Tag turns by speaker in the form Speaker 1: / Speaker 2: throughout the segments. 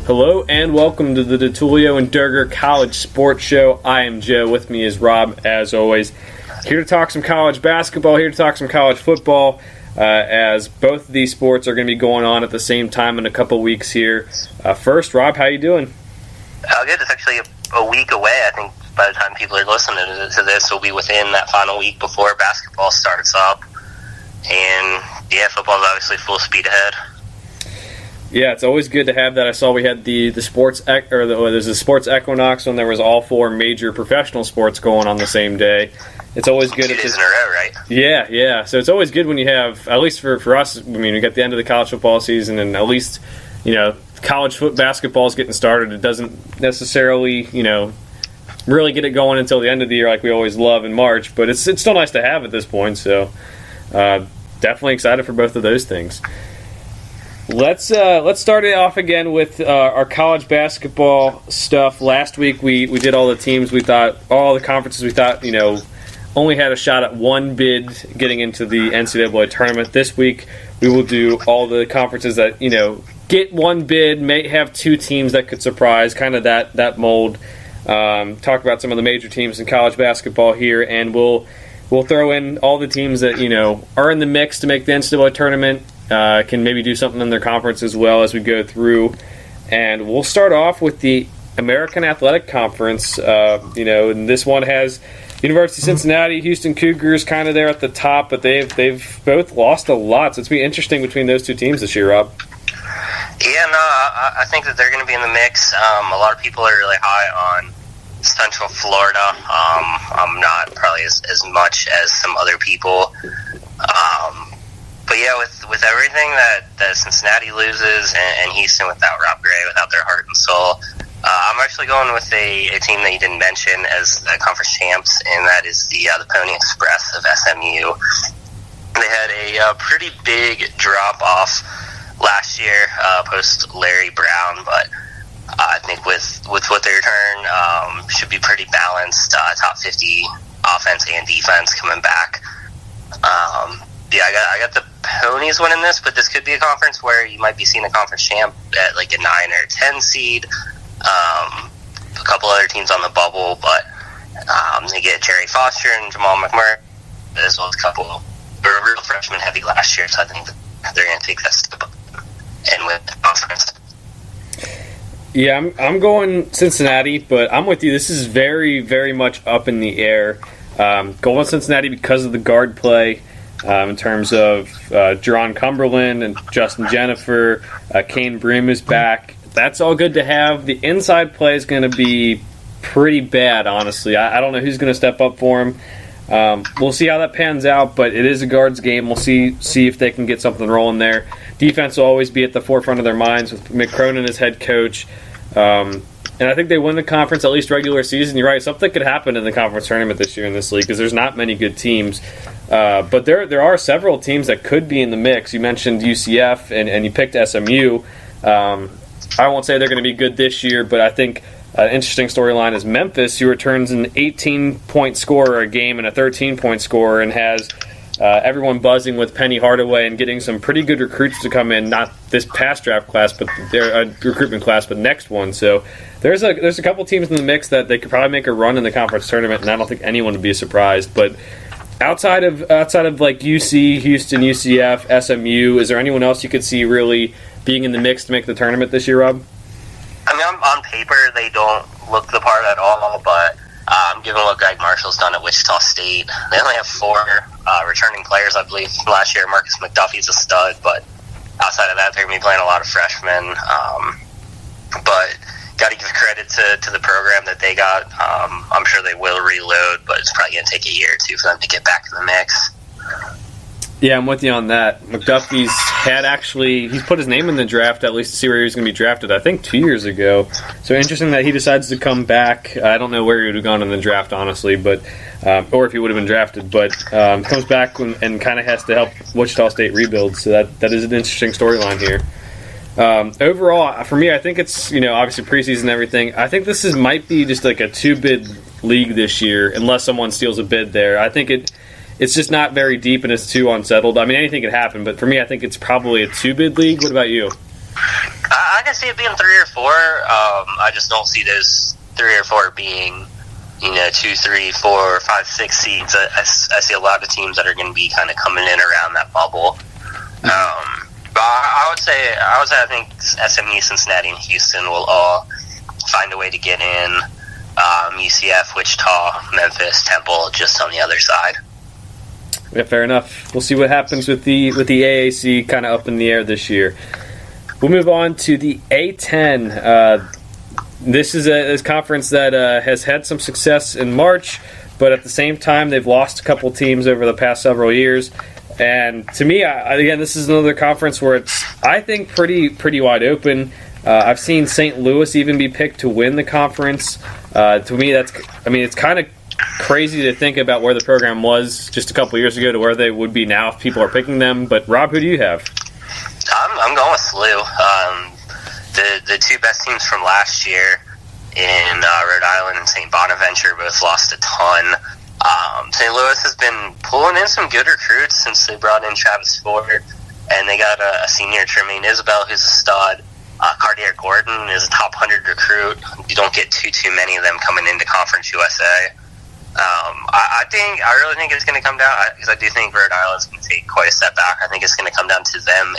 Speaker 1: Hello and welcome to the DeTulio and Durger College Sports Show. I am Joe. With me is Rob, as always. Here to talk some college basketball, here to talk some college football, as both of these sports are going to be going on at the same time in a couple weeks here. First, Rob, how you doing?
Speaker 2: Good. It's actually a week away. I think by the time people are listening to this, we'll be within that final week before basketball starts up. And, yeah, football's obviously full speed ahead.
Speaker 1: Yeah, it's always good to have that. I saw we had there's a sports equinox when there was all four major professional sports going on the same day. It's always good.
Speaker 2: 2 days in a row, right?
Speaker 1: Yeah. So it's always good when you have, at least for us, I mean, we got the end of the college football season, and at least, college basketball is getting started. It doesn't necessarily, really get it going until the end of the year like we always love in March, but it's still nice to have at this point. So definitely excited for both of those things. Let's start it off again with our college basketball stuff. Last week we did all the teams we thought, all the conferences we thought, only had a shot at one bid getting into the NCAA tournament. This week we will do all the conferences that, get one bid, may have two teams that could surprise, kind of that mold. Talk about some of the major teams in college basketball here, and we'll throw in all the teams that, are in the mix to make the NCAA tournament. Can maybe do something in their conference as well as we go through. And we'll start off with the American Athletic Conference. And this one has University of Cincinnati, Houston Cougars kind of there at the top, but they've both lost a lot. So it's going to be interesting between those two teams this year, Rob.
Speaker 2: Yeah, no, I think that they're going to be in the mix. A lot of people are really high on Central Florida. I'm not probably as much as some other people. But yeah, with everything that Cincinnati loses and Houston without Rob Gray, without their heart and soul, I'm actually going with a team that you didn't mention as the conference champs, and that is the Pony Express of SMU. They had a pretty big drop-off last year post Larry Brown, but I think with what they return, should be pretty balanced, top 50 offense and defense coming back. I got the Ponies winning this, but this could be a conference where you might be seeing a conference champ at like a 9 or 10 seed. A couple other teams on the bubble, but they get Jerry Foster and Jamal McMurray, as well as a couple who were real freshman heavy last year, so I think they're going to take that step up and win the conference.
Speaker 1: Yeah, I'm going Cincinnati, but I'm with you. This is very, very much up in the air. Going with Cincinnati because of the guard play. In terms of Jerron Cumberland and Justin Jennifer, Kane Broome is back. That's all good to have. The inside play is going to be pretty bad, honestly. I don't know who's going to step up for him. We'll see how that pans out, but it is a guards game. We'll see if they can get something rolling there. Defense will always be at the forefront of their minds with Mick Cronin as head coach. And I think they win the conference, at least regular season. You're right, something could happen in the conference tournament this year in this league because there's not many good teams. But there are several teams that could be in the mix. You mentioned UCF, and you picked SMU. I won't say they're going to be good this year, but I think an interesting storyline is Memphis, who returns an 18-point scorer a game and a 13-point scorer and has everyone buzzing with Penny Hardaway and getting some pretty good recruits to come in, not this past draft class, but their recruitment class, but next one. So there's a couple teams in the mix that they could probably make a run in the conference tournament, and I don't think anyone would be surprised. But outside of like UC, Houston, UCF, SMU, is there anyone else you could see really being in the mix to make the tournament this year, Rob?
Speaker 2: I mean, on paper, they don't look the part at all, but given what Greg Marshall's done at Wichita State, they only have 4 returning players, I believe. Last year, Marcus McDuffie's a stud, but outside of that, they're going to be playing a lot of freshmen. But got to give credit to the program that they got. I'm sure they will reload, but it's probably going to take a year or two for them to get back in the mix.
Speaker 1: Yeah, I'm with you on that. McDuffie's he's put his name in the draft, at least to see where he was going to be drafted, I think 2 years ago. So interesting that he decides to come back. I don't know where he would have gone in the draft, honestly, but or if he would have been drafted, but comes back and kind of has to help Wichita State rebuild. So that is an interesting storyline here. Overall, for me, I think it's, obviously preseason and everything. I think this might be just like a 2-bid league this year, unless someone steals a bid there. I think it's just not very deep and it's too unsettled. I mean, anything could happen, but for me, I think it's probably a 2-bid league. What about you?
Speaker 2: I I can see it being 3 or 4. I just don't see those 3 or 4 being, 2, 3, 4, 5, 6 seeds. I see a lot of teams that are going to be kind of coming in around that bubble. But I would say I think SMU, Cincinnati, and Houston will all find a way to get in. UCF, Wichita, Memphis, Temple, just on the other side.
Speaker 1: Yeah, fair enough. We'll see what happens with the AAC kind of up in the air this year. We'll move on to the A10. This is a conference that has had some success in March, but at the same time, they've lost a couple teams over the past several years. And to me, again, this is another conference where it's, I think, pretty wide open. I've seen St. Louis even be picked to win the conference. To me, it's kind of crazy to think about where the program was just a couple years ago to where they would be now if people are picking them. But Rob, who do you have?
Speaker 2: I'm going with SLU. The two best teams from last year in Rhode Island and St. Bonaventure both lost a ton. St. Louis has been pulling in some good recruits since they brought in Travis Ford, and they got a senior, Tremaine Isabel, who's a stud. Cartier Gordon is a top 100 recruit. You don't get too many of them coming into Conference USA. I really think it's going to come down, because I do think Rhode Island's going to take quite a step back. I think it's going to come down to them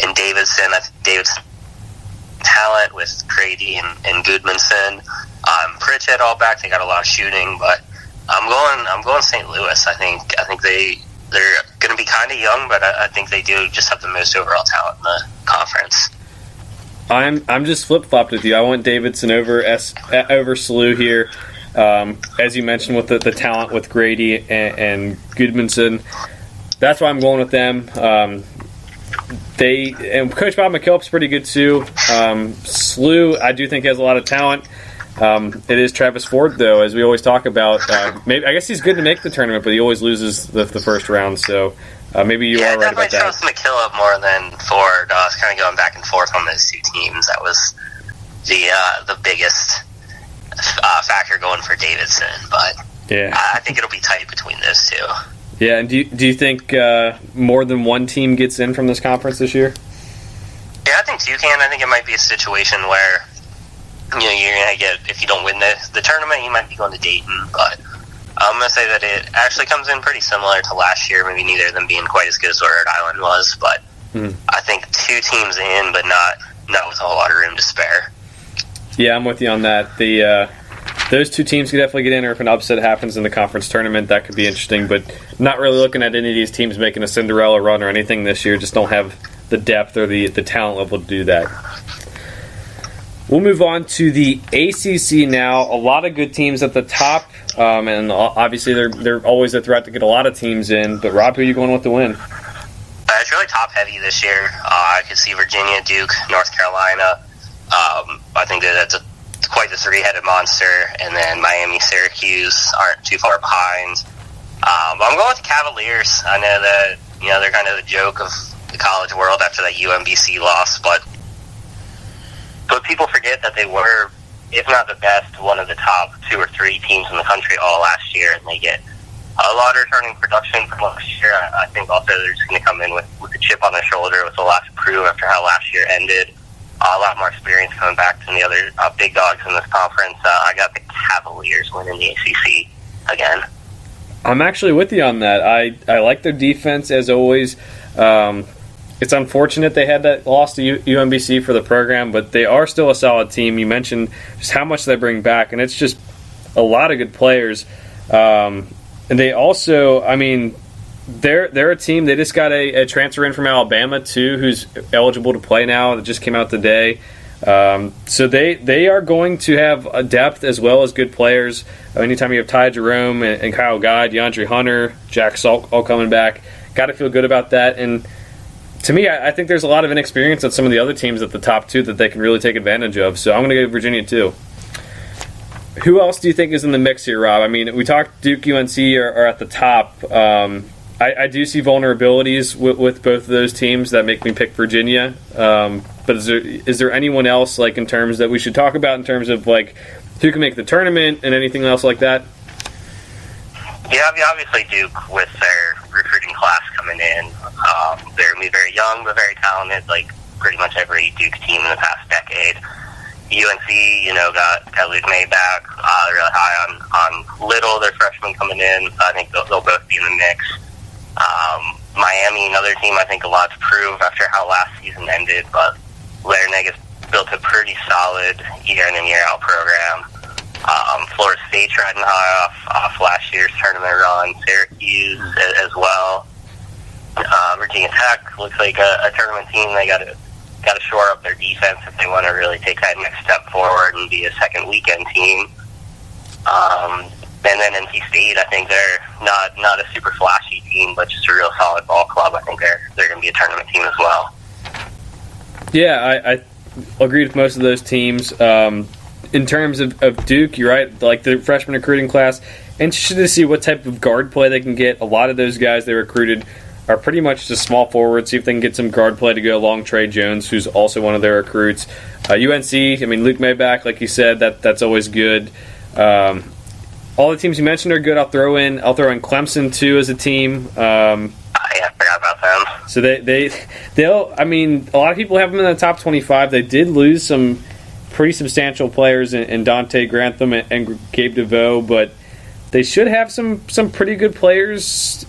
Speaker 2: and Davidson. I think Davidson talent with Grady and Goodmanson. Pritchett all back. They got a lot of shooting, but I'm going St. Louis. I think they're going to be kind of young, but I think they do just have the most overall talent in the conference.
Speaker 1: I'm just flip-flopped with you. I want Davidson over SLU here. As you mentioned, with the talent with Grady and Goodmanson, that's why I'm going with them. And Coach Bob McKillop's pretty good too. SLU, I do think, has a lot of talent. It is Travis Ford, though, as we always talk about. Maybe I guess he's good to make the tournament, but he always loses the first round. So maybe you are right about that.
Speaker 2: I definitely trust McKillop more than Ford. I was kind of going back and forth on those two teams. That was the biggest factor going for Davidson, but
Speaker 1: yeah,
Speaker 2: I think it'll be tight between those two.
Speaker 1: Yeah, and do you think more than one team gets in from this conference this year?
Speaker 2: Yeah, I think two can. I think it might be a situation where you're going to get, if you don't win the tournament, you might be going to Dayton, but I'm going to say that it actually comes in pretty similar to last year, maybe neither of them being quite as good as what Rhode Island was, but I think two teams in, but not with a whole lot of room to spare.
Speaker 1: Yeah, I'm with you on that. Those two teams could definitely get in, or if an upset happens in the conference tournament, that could be interesting. But not really looking at any of these teams making a Cinderella run or anything this year. Just don't have the depth or the talent level to do that. We'll move on to the ACC now. A lot of good teams at the top, and obviously they're always a threat to get a lot of teams in. But Rob, who are you going with to win?
Speaker 2: It's really top-heavy this year. I could see Virginia, Duke, North Carolina. I think that's quite the three-headed monster, and then Miami, Syracuse aren't too far behind. But I'm going with the Cavaliers. I know that they're kind of the joke of the college world after that UMBC loss, but people forget that they were, if not the best, one of the top 2 or 3 teams in the country all last year, and they get a lot of returning production from last year. I think also they're just going to come in with a chip on their shoulder with a lot to prove after how last year ended. A lot more experience coming back than the other big dogs in this conference. I got the Cavaliers winning the ACC again.
Speaker 1: I'm actually with you on that. I like their defense, as always. It's unfortunate they had that loss to UMBC for the program, but they are still a solid team. You mentioned just how much they bring back, and it's just a lot of good players. And they also, they're a team. They just got a transfer in from Alabama too, who's eligible to play now. That just came out today. So they are going to have a depth as well as good players. Anytime you have Ty Jerome and Kyle Guy, DeAndre Hunter, Jack Salk all coming back, got to feel good about that. And to me, I think there's a lot of inexperience on some of the other teams at the top too that they can really take advantage of. So I'm going to go Virginia too. Who else do you think is in the mix here, Rob? We talked Duke, UNC are at the top. I do see vulnerabilities with both of those teams that make me pick Virginia. But is there anyone else, in terms that we should talk about in terms of who can make the tournament and anything else like that?
Speaker 2: Yeah, obviously Duke with their recruiting class coming in. They're very young but very talented. pretty much every Duke team in the past decade. UNC, got Luke May back. They're really high on Little, their freshman coming in. So I think they'll both be in the mix. Miami, another team, I think a lot to prove after how last season ended, but Larinaga has built a pretty solid year in and year out program. Florida State's riding high off last year's tournament run. Syracuse as well. Virginia Tech looks like a tournament team. They got to shore up their defense if they want to really take that next step forward and be a second weekend team. And then NC State, I think they're not a super flashy team, but just a real solid ball club. I think they're going to be a tournament team as well.
Speaker 1: Yeah, I agree with most of those teams. In terms of Duke, you're right, like the freshman recruiting class, interested to see what type of guard play they can get. A lot of those guys they recruited are pretty much just small forwards. See if they can get some guard play to go along Trey Jones, who's also one of their recruits. UNC, I mean, Luke May back, like you said, that's always good. All the teams you mentioned are good. I'll throw in Clemson too as a team.
Speaker 2: I forgot about them.
Speaker 1: So they'll. I mean, a lot of people have them in the top 25. They did lose some pretty substantial players in Dante Grantham and Gabe DeVoe, but they should have some pretty good players.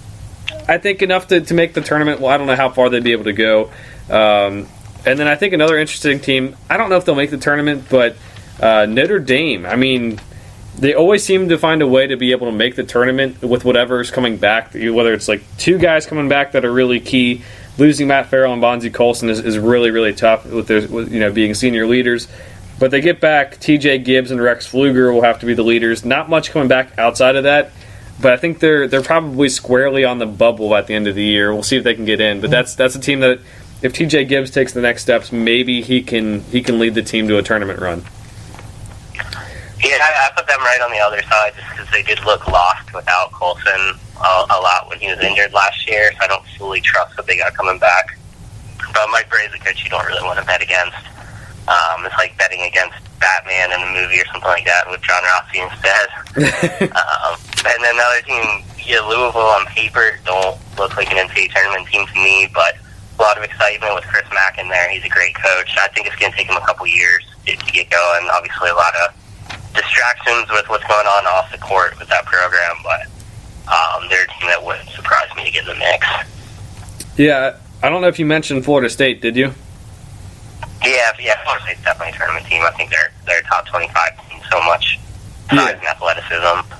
Speaker 1: I think enough to make the tournament. Well, I don't know how far they'd be able to go. And then I think another interesting team. I don't know if they'll make the tournament, but Notre Dame. I mean, they always seem to find a way to be able to make the tournament with whatever's coming back. Whether it's like two guys coming back that are really key. Losing Matt Farrell and Bonzie Colson is really, really tough with their being senior leaders. But they get back T.J. Gibbs and Rex Pfluger will have to be the leaders. Not much coming back outside of that. But I think they're probably squarely on the bubble at the end of the year. We'll see if they can get in. But that's a team that if T.J. Gibbs takes the next steps, maybe he can lead the team to a tournament run.
Speaker 2: Yeah, I put them right on the other side just because they did look lost without Colson a lot when he was injured last year. So I don't fully trust what they got coming back. But Mike Bray's a coach you don't really want to bet against. It's like betting against Batman in a movie or something like that with John Rossi instead. And then another team, Louisville on paper don't look like an NCAA tournament team to me, but a lot of excitement with Chris Mack in there. He's a great coach. I think it's going to take him a couple years to get going. Obviously, a lot of distractions with what's going on off the court with that program, but they're a team that wouldn't surprise me to get in the mix.
Speaker 1: Yeah, I don't know if you mentioned Florida State, did you?
Speaker 2: Yeah, Florida State's definitely a tournament team. I think they're a top 25 team, so much size and athleticism.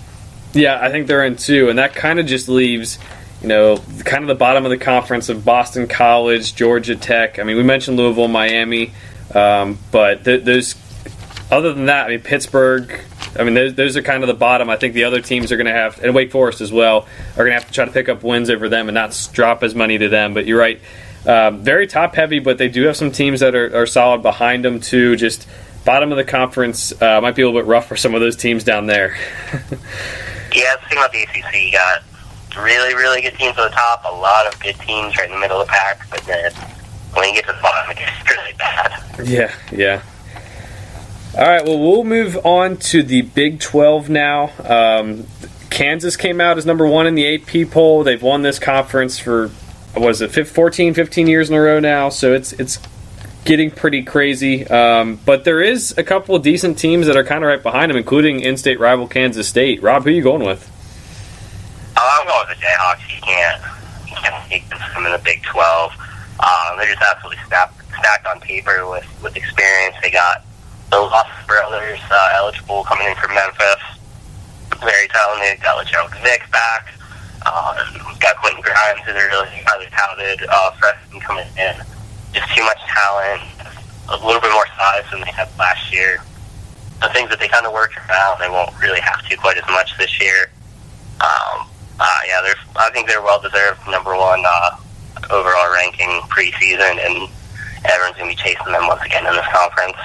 Speaker 1: Yeah, I think they're in too, and that kind of just leaves, kind of the bottom of the conference of Boston College, Georgia Tech. I mean, we mentioned Louisville, Miami, but those. Other than that, I mean, Pittsburgh. I mean, those are kind of the bottom. I think the other teams are going to have, and Wake Forest as well, are going to have to try to pick up wins over them and not drop as many to them. But you're right. Very top heavy, but they do have some teams that are solid behind them too. Just bottom of the conference might be a little bit rough for some of those teams down there.
Speaker 2: Yeah, the thing about the ACC, you got really, really good teams at the top, a lot of good teams right in the middle of the pack, but then when you get to the bottom, it gets really bad.
Speaker 1: Yeah. All right, well, we'll move on to the Big 12 now. Kansas came out as number one in the AP poll. They've won this conference for, 15 years in a row now, so it's getting pretty crazy. But there is a couple of decent teams that are kind of right behind them, including in-state rival Kansas State. Rob, who are you going with?
Speaker 2: I'm going with the Jayhawks. You can't take them in the Big 12. They're just absolutely stacked on paper with experience. They got the Lost brothers eligible coming in from Memphis. Very talented. Got LaGerald Vick back. Got Quentin Grimes, who's a really highly touted freshman coming in. Just too much talent. A little bit more size than they had last year. The things that they kind of worked around, they won't really have to quite as much this year. I think they're well-deserved number one overall ranking preseason, and everyone's going to be chasing them once again in this conference.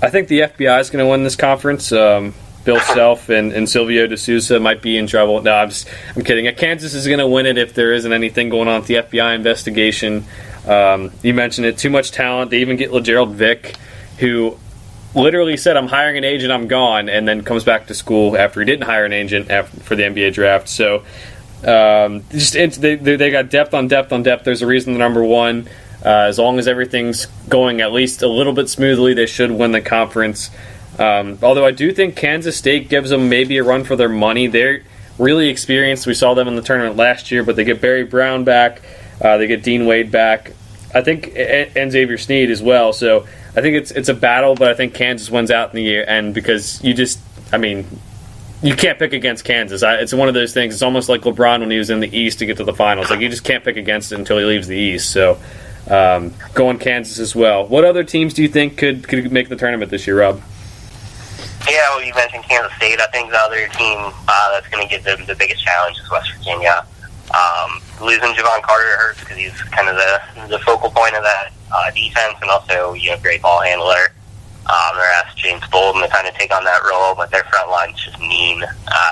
Speaker 1: I think the FBI is going to win this conference. Bill Self and Silvio De Sousa might be in trouble. No, I'm kidding. Kansas is going to win it if there isn't anything going on with the FBI investigation. You mentioned it, too much talent. They even get LaGerald Vick, who literally said, I'm hiring an agent, I'm gone, and then comes back to school after he didn't hire an agent for the NBA draft. So They got depth on depth on depth. There's a reason they're number one. As long as everything's going at least a little bit smoothly, they should win the conference. Although I do think Kansas State gives them maybe a run for their money. They're really experienced. We saw them in the tournament last year, but they get Barry Brown back. They get Dean Wade back. I think, and Xavier Sneed as well. So I think it's a battle, but I think Kansas wins out in the end because you can't pick against Kansas. It's one of those things. It's almost like LeBron when he was in the East to get to the finals. Like, you just can't pick against it until he leaves the East. So going Kansas as well. What other teams do you think could make the tournament this year, Rob?
Speaker 2: Yeah, well, you mentioned Kansas State. I think the other team that's going to give them the biggest challenge is West Virginia. Losing Javon Carter hurts because he's kind of the focal point of that defense, and also great ball handler. They're asked James Bolden to kind of take on that role, but their front line's just mean.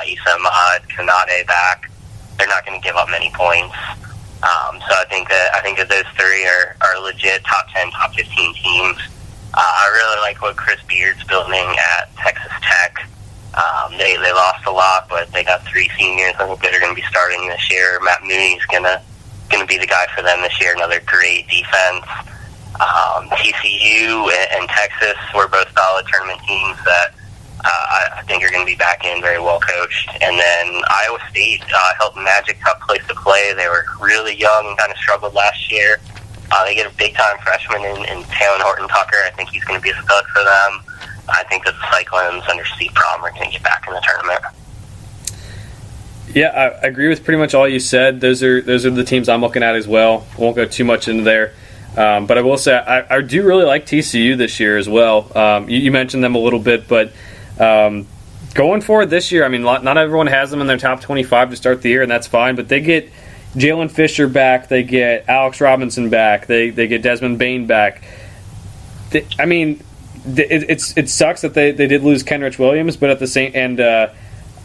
Speaker 2: Issa Ahmad, Kanade back. They're not going to give up many points. So I think that those three are legit top 10, top 15 teams. I really like what Chris Beard's building at Texas Tech. They lost a lot, but they got three seniors I think that are going to be starting this year. Matt Mooney's gonna be the guy for them this year. Another great defense. TCU and Texas were both solid tournament teams that I think are going to be back in very well coached. And then Iowa State, Hilton Magic, tough place to play. They were really young and kind of struggled last year. They get a big-time freshman in Taylor Horton-Tucker. I think he's going to be a stud for them. I think that the Cyclones under Steve Prohm are going to get back in the tournament.
Speaker 1: Yeah, I agree with pretty much all you said. Those are the teams I'm looking at as well. I won't go too much into there. But I will say I do really like TCU this year as well. You mentioned them a little bit, but going forward this year, I mean, not everyone has them in their top 25 to start the year, and that's fine. But they get Jalen Fisher back. They get Alex Robinson back. They get Desmond Bain back. It sucks that they did lose Kenrich Williams, but at the same and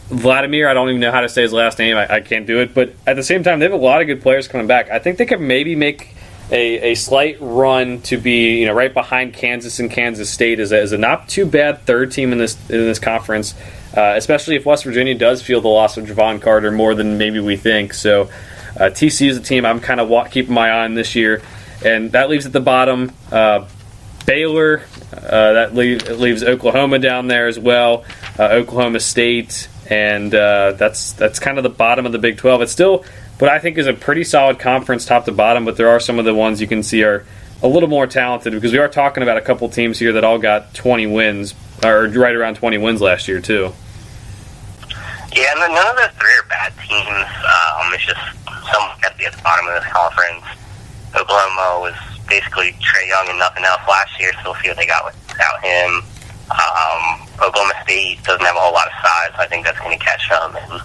Speaker 1: Vladimir, I don't even know how to say his last name. I can't do it. But at the same time, they have a lot of good players coming back. I think they could maybe make a slight run to be right behind Kansas and Kansas State as a not too bad third team in this conference, especially if West Virginia does feel the loss of Javon Carter more than maybe we think. So TCU is a team I'm kind of keeping my eye on this year, and that leaves at the bottom Baylor. That leaves Oklahoma down there as well, Oklahoma State, and that's kind of the bottom of the Big 12. It's still what I think is a pretty solid conference top to bottom, but there are some of the ones you can see are a little more talented because we are talking about a couple teams here that all got 20 wins, or right around 20 wins last year too.
Speaker 2: Yeah, and none of those three are bad teams. It's just someone got to be at the bottom of this conference. Oklahoma was basically Trae Young and nothing else last year, so we'll see what they got without him. Oklahoma State doesn't have a whole lot of size, so I think that's going to catch them. And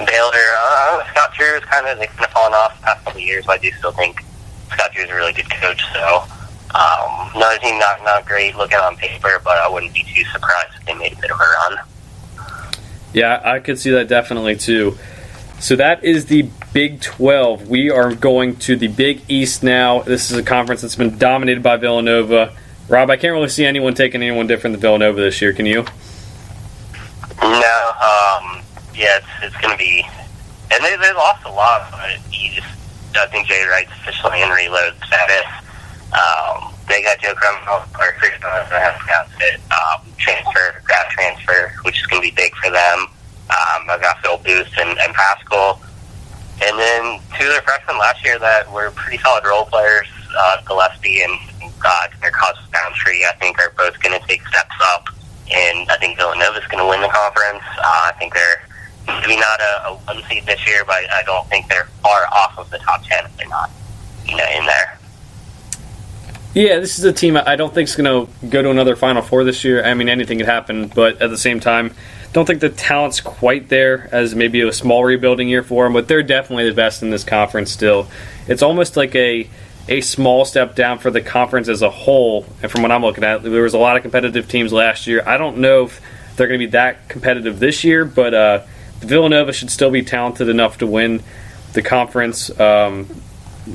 Speaker 2: Baylor, Scott Drew is they've kind of fallen off the past couple of years, but I do still think Scott Drew is a really good coach. So another team not great looking on paper, but I wouldn't be too surprised if they made a bit of a run.
Speaker 1: Yeah, I could see that definitely too. So that is the Big 12. We are going to the Big East now. This is a conference that's been dominated by Villanova. Rob, I can't really see anyone taking anyone different than Villanova this year. Can you?
Speaker 2: No. Yeah, it's going to be... And they lost a lot, but I think Jay Wright's officially in reload status. They got Joe Crumwell, or Chris grad transfer, which is going to be big for them. I've got Phil Booth and Pascal. And then two of their freshmen last year that were pretty solid role players, Gillespie and their Costas Boundtree, I think are both going to take steps up. And I think Villanova's going to win the conference. I think they're maybe not a one seed this year, but I don't think they're far off of the top 10 if they're not in there.
Speaker 1: Yeah, this is a team I don't think is going to go to another Final Four this year. I mean, anything could happen, but at the same time, don't think the talent's quite there as maybe a small rebuilding year for them, but they're definitely the best in this conference still. It's almost like a small step down for the conference as a whole, and from what I'm looking at, there was a lot of competitive teams last year. I don't know if they're going to be that competitive this year, but Villanova should still be talented enough to win the conference.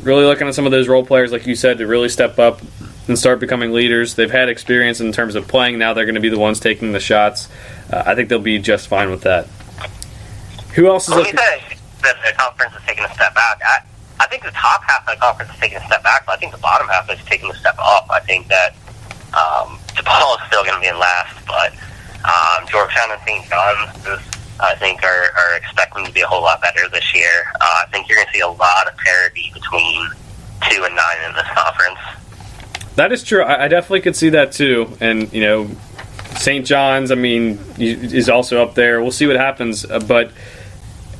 Speaker 1: Really looking at some of those role players, like you said, to really step up and start becoming leaders. They've had experience in terms of playing. Now they're going to be the ones taking the shots. I think they'll be just fine with that. Who else is
Speaker 2: Let me say, that the conference is taking a step back. I think the top half of the conference is taking a step back, but I think the bottom half is taking a step up. I think that DePaul is still going to be in last, but Georgetown and St. John's, I think, are expecting to be a whole lot better this year. I think you're going to see a lot of parity between 2 and 9 in this conference.
Speaker 1: That is true. I definitely could see that too. And, St. John's, is also up there. We'll see what happens. But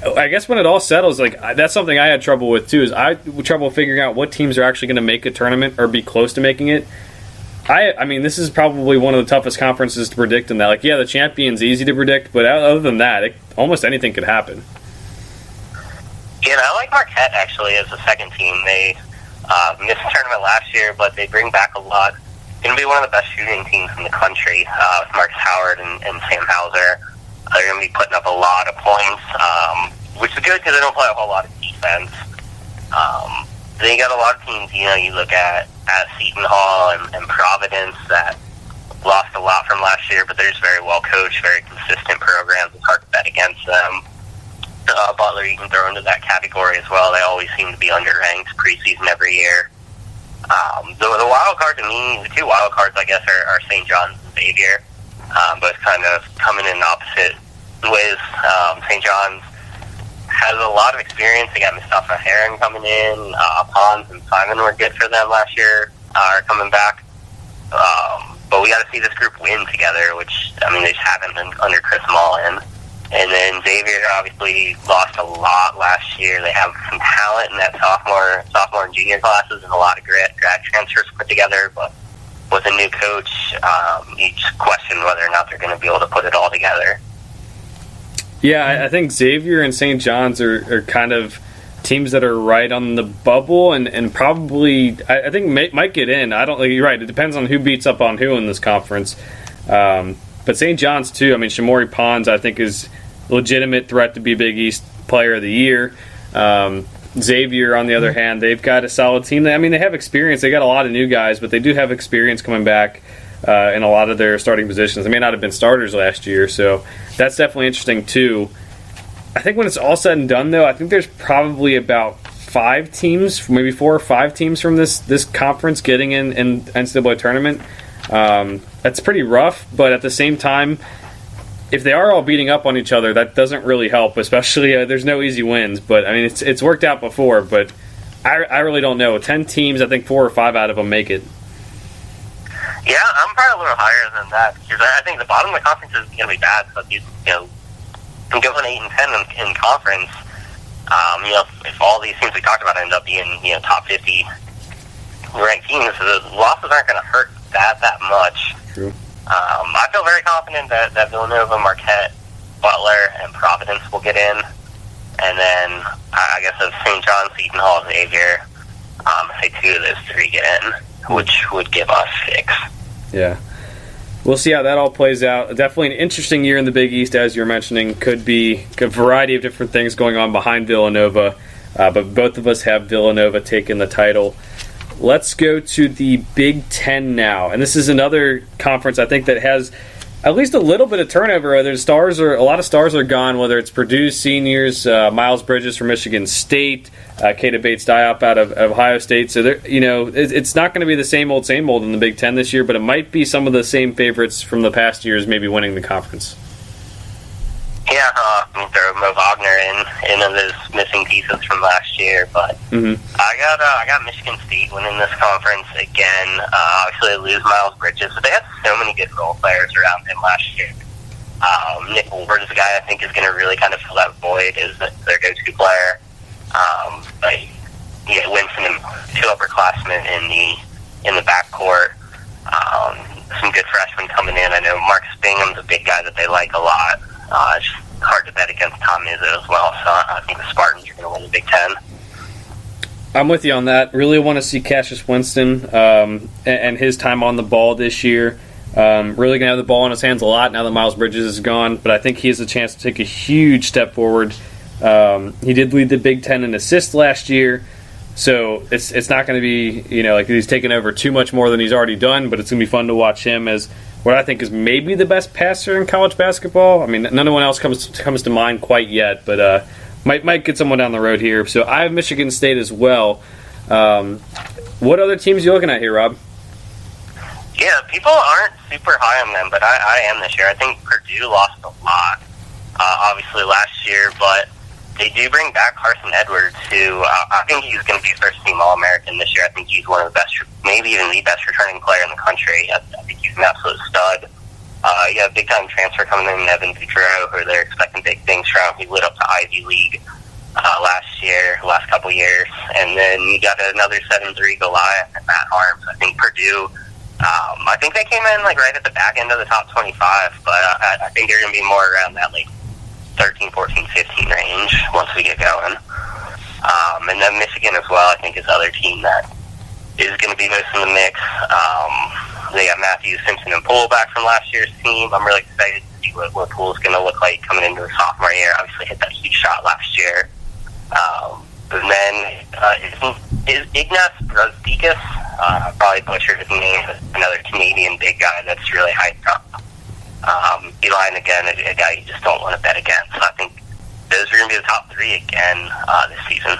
Speaker 1: I guess when it all settles, that's something I had trouble with too, is I had trouble figuring out what teams are actually going to make a tournament or be close to making it. This is probably one of the toughest conferences to predict in that. The champion's easy to predict, but other than that, almost anything could happen.
Speaker 2: Yeah, I like Marquette, actually, as a second team. They missed the tournament last year, but they bring back a lot. Going to be one of the best shooting teams in the country with Marcus Howard and Sam Hauser. They're going to be putting up a lot of points, which is good because they don't play a whole lot of defense. Then you got a lot of teams, you look at Seton Hall and Providence that lost a lot from last year, but they're just very well coached, very consistent programs. It's hard to bet against them. Butler you can throw into that category as well. They always seem to be underranked preseason every year. The wild card to me, the two wild cards, I guess, are St. John's and Xavier, but kind of coming in opposite ways. St. John's has a lot of experience. They got Mustafa Heron coming in. Pons and Simon were good for them last year, are coming back. But we got to see this group win together, which, they just haven't been under Chris Mullen. And then Xavier obviously lost a lot last year. They have some talent in that sophomore and junior classes and a lot of grad transfers put together. But with a new coach, you just question whether or not they're going to be able to put it all together.
Speaker 1: Yeah, I think Xavier and St. John's are kind of teams that are right on the bubble and probably, I think, might get in. You're right. It depends on who beats up on who in this conference. But St. John's, too, Shamori Pons, I think, is a legitimate threat to be Big East Player of the Year. Xavier, on the other hand, they've got a solid team. They have experience. They got a lot of new guys, but they do have experience coming back in a lot of their starting positions. They may not have been starters last year, so that's definitely interesting, too. I think when it's all said and done, though, I think there's probably about 5 teams, maybe 4 or 5 teams from this conference getting in NCAA tournament. That's pretty rough, but at the same time, if they are all beating up on each other, that doesn't really help, especially there's no easy wins. But, it's worked out before, but I really don't know. 10 teams, I think 4 or 5 out of them make it.
Speaker 2: Yeah, I'm probably a little higher than that, because I think the bottom of the conference is going to be bad. So, going 8 and 10 in conference, if all these teams we talked about end up being, top 50 ranked teams, the losses aren't going to hurt that much.
Speaker 1: True.
Speaker 2: I feel very confident that Villanova, Marquette, Butler, and Providence will get in. And then, I guess, if St. John's, Seton Hall, Xavier, say 2 of those 3 get in, which would give us 6.
Speaker 1: Yeah. We'll see how that all plays out. Definitely an interesting year in the Big East, as you were mentioning. Could be a variety of different things going on behind Villanova, but both of us have Villanova taking the title. Let's go to the Big Ten now. And this is another conference, I think, that has at least a little bit of turnover. A lot of stars are gone, whether it's Purdue seniors, Miles Bridges from Michigan State, Keita Bates-Diop out of Ohio State. So, it's not going to be the same old in the Big Ten this year, but it might be some of the same favorites from the past years maybe winning the conference.
Speaker 2: Yeah, throw Mo Wagner in of those missing pieces from last year, but I got Michigan State winning this conference again. Obviously, they lose Miles Bridges, but they had so many good role players around him last year. Nick Ward is a guy I think is going to really kind of fill that void as their go-to player. But you get Winston and 2 upperclassmen in the backcourt. Some good freshmen coming in. I know Marcus Bingham's a big guy that they like a lot. It's just hard to bet against Tom Izzo as well, so I think the Spartans are going to win the Big Ten.
Speaker 1: I'm with you on that. Really want to see Cassius Winston and his time on the ball this year. Really going to have the ball in his hands a lot now that Miles Bridges is gone, but I think he has a chance to take a huge step forward. He did lead the Big Ten in assists last year, so it's not going to be like he's taking over too much more than he's already done, but it's going to be fun to watch him as what I think is maybe the best passer in college basketball. No one else comes to mind quite yet, but might get someone down the road here. So I have Michigan State as well. What other teams are you looking at here, Rob?
Speaker 2: Yeah, people aren't super high on them, but I am this year. I think Purdue lost a lot, obviously last year, but they do bring back Carson Edwards, who I think he's going to be first-team All-American this year. I think he's one of the best, maybe even the best returning player in the country. I think he's an absolute stud. You have a big-time transfer coming in, Evan Boudreaux, who they're expecting big things from. He lit up to Ivy League last couple years. And then you got another 7'3" Goliath and Matt Harms. I think Purdue, I think they came in like right at the back end of the top 25, but I think they're going to be more around that like 13, 14, 15 range once we get going. And then Michigan as well, I think, is the other team that is going to be most in the mix. They got Matthews, Simpson, and Poole back from last year's team. I'm really excited to see what Poole's going to look like coming into the sophomore year. Obviously hit that huge shot last year. And then is Ignas Brazdeikis, probably butchered his name, another Canadian big guy that's really hyped up. Beeline, again, a guy you just don't want to bet against. So I think those are going to be the top three again this season.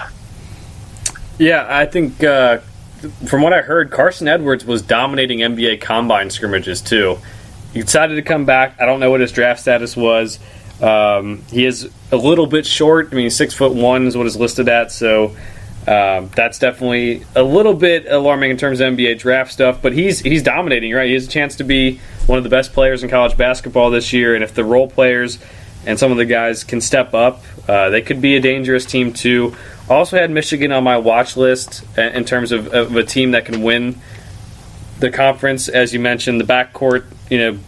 Speaker 1: Yeah, I think from what I heard, Carson Edwards was dominating NBA combine scrimmages too. He decided to come back. I don't know what his draft status was. He is a little bit short. I mean, 6'1" is what is listed at, so that's definitely a little bit alarming in terms of NBA draft stuff. But he's dominating, right? He has a chance to be one of the best players in college basketball this year, and if the role players and some of the guys can step up, they could be a dangerous team too. Also had Michigan on my watch list in terms of a team that can win the conference. As you mentioned, the backcourt,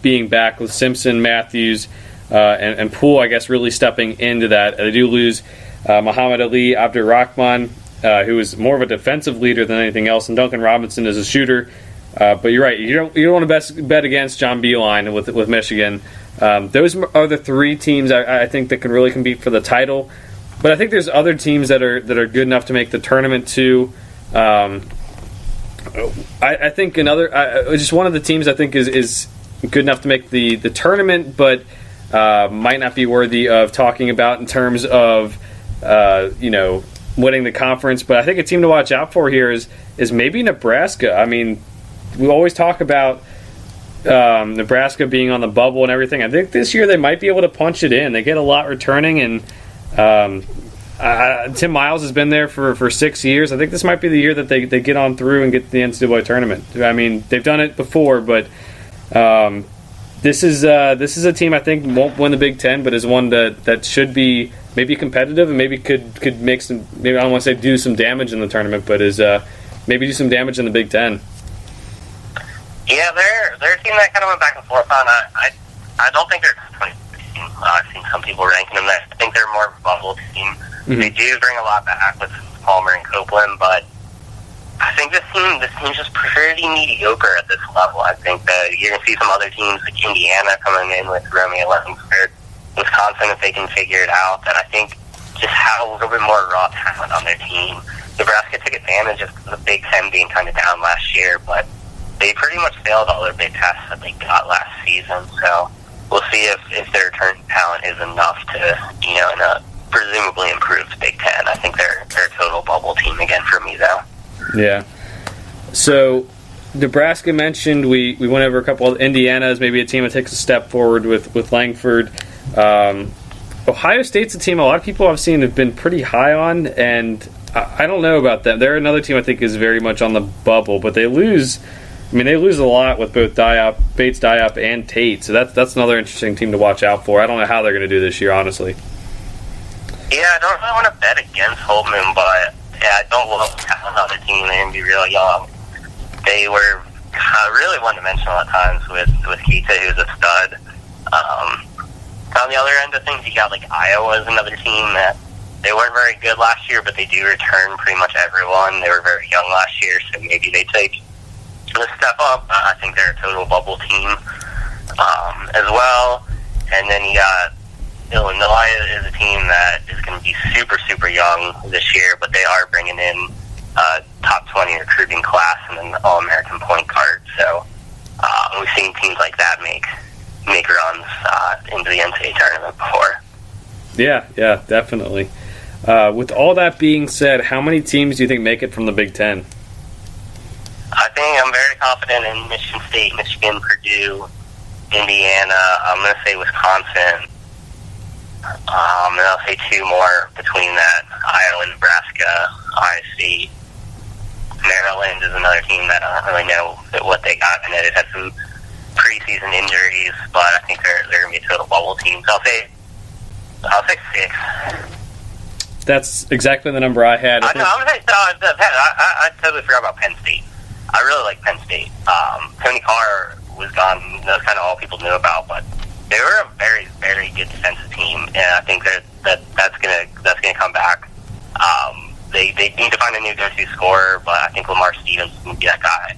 Speaker 1: being back with Simpson, Matthews, and Poole, I guess, really stepping into that. They do lose Muhammad Ali Abdur-Rahman, who is more of a defensive leader than anything else, and Duncan Robinson is a shooter. But you're right. You don't want to bet against John Beilein with Michigan. Those are the three teams I think that can really compete for the title. But I think there's other teams that are good enough to make the tournament too. I think just one of the teams I think is good enough to make the tournament, but might not be worthy of talking about in terms of winning the conference. But I think a team to watch out for here is maybe Nebraska. I mean, we always talk about Nebraska being on the bubble and everything. I think this year they might be able to punch it in. They get a lot returning, and Tim Miles has been there for 6 years. I think this might be the year that they get on through and get to the NCAA tournament. I mean, they've done it before, but this is a team I think won't win the Big Ten, but is one that should be maybe competitive and maybe could make some, maybe I don't want to say do some damage in the tournament, but is maybe do some damage in the Big Ten.
Speaker 2: Yeah, they're a team that kind of went back and forth on. I don't think they're a 20 team. I've seen some people ranking them there. I think they're more of a bubble team. Mm-hmm. They do bring a lot back with Palmer and Copeland, but I think this team's just pretty mediocre at this level. I think that you're going to see some other teams like Indiana coming in with Romeo Langford, Wisconsin, if they can figure it out. That I think just have a little bit more raw talent on their team. Nebraska took advantage of the Big Ten being kind of down last year, but they pretty much failed all their big tests that they got last season. So we'll see if their return talent is enough to, in a presumably improved Big Ten. I think they're a total bubble team again for me, though. Yeah.
Speaker 1: So Nebraska mentioned, we went over a couple of Indiana as maybe a team that takes a step forward with Langford. Ohio State's a team a lot of people I've seen have been pretty high on, and I don't know about them. They're another team I think is very much on the bubble, but they lose. I mean, they lose a lot with both Bates Diop and Tate, so that's another interesting team to watch out for. I don't know how they're going to do this year, honestly.
Speaker 2: Yeah, I don't really want to bet against Holtman, but I don't love having another team. They're going to be real young. They were really one-dimensional at times with Keita, who's a stud. On the other end of things, you got like Iowa is another team that they weren't very good last year, but they do return pretty much everyone. They were very young last year, so maybe they take a step up. I think they're a total bubble team as well. And then you got Illinois is a team that is going to be super, super young this year, but they are bringing in top 20 recruiting class and an All-American point guard. So we've seen teams like that make runs into the NCAA tournament before.
Speaker 1: Yeah, definitely. With all that being said, how many teams do you think make it from the Big Ten?
Speaker 2: I think I'm very confident in Michigan State, Michigan, Purdue, Indiana. I'm going to say Wisconsin. And I'll say two more between that: Iowa, Nebraska, Iowa State. Maryland is another team that I don't really know what they got in it. It had some preseason injuries, but I think they're going to be a total bubble team. So I'll say 6.
Speaker 1: That's exactly the number I had.
Speaker 2: I'm going to say I totally forgot about Penn State. I really like Penn State. Tony Carr was gone. That's kind of all people knew about, but they were a very, very good defensive team, and I think that's gonna come back. They need to find a new go-to scorer, but I think Lamar Stevens is going to be that guy.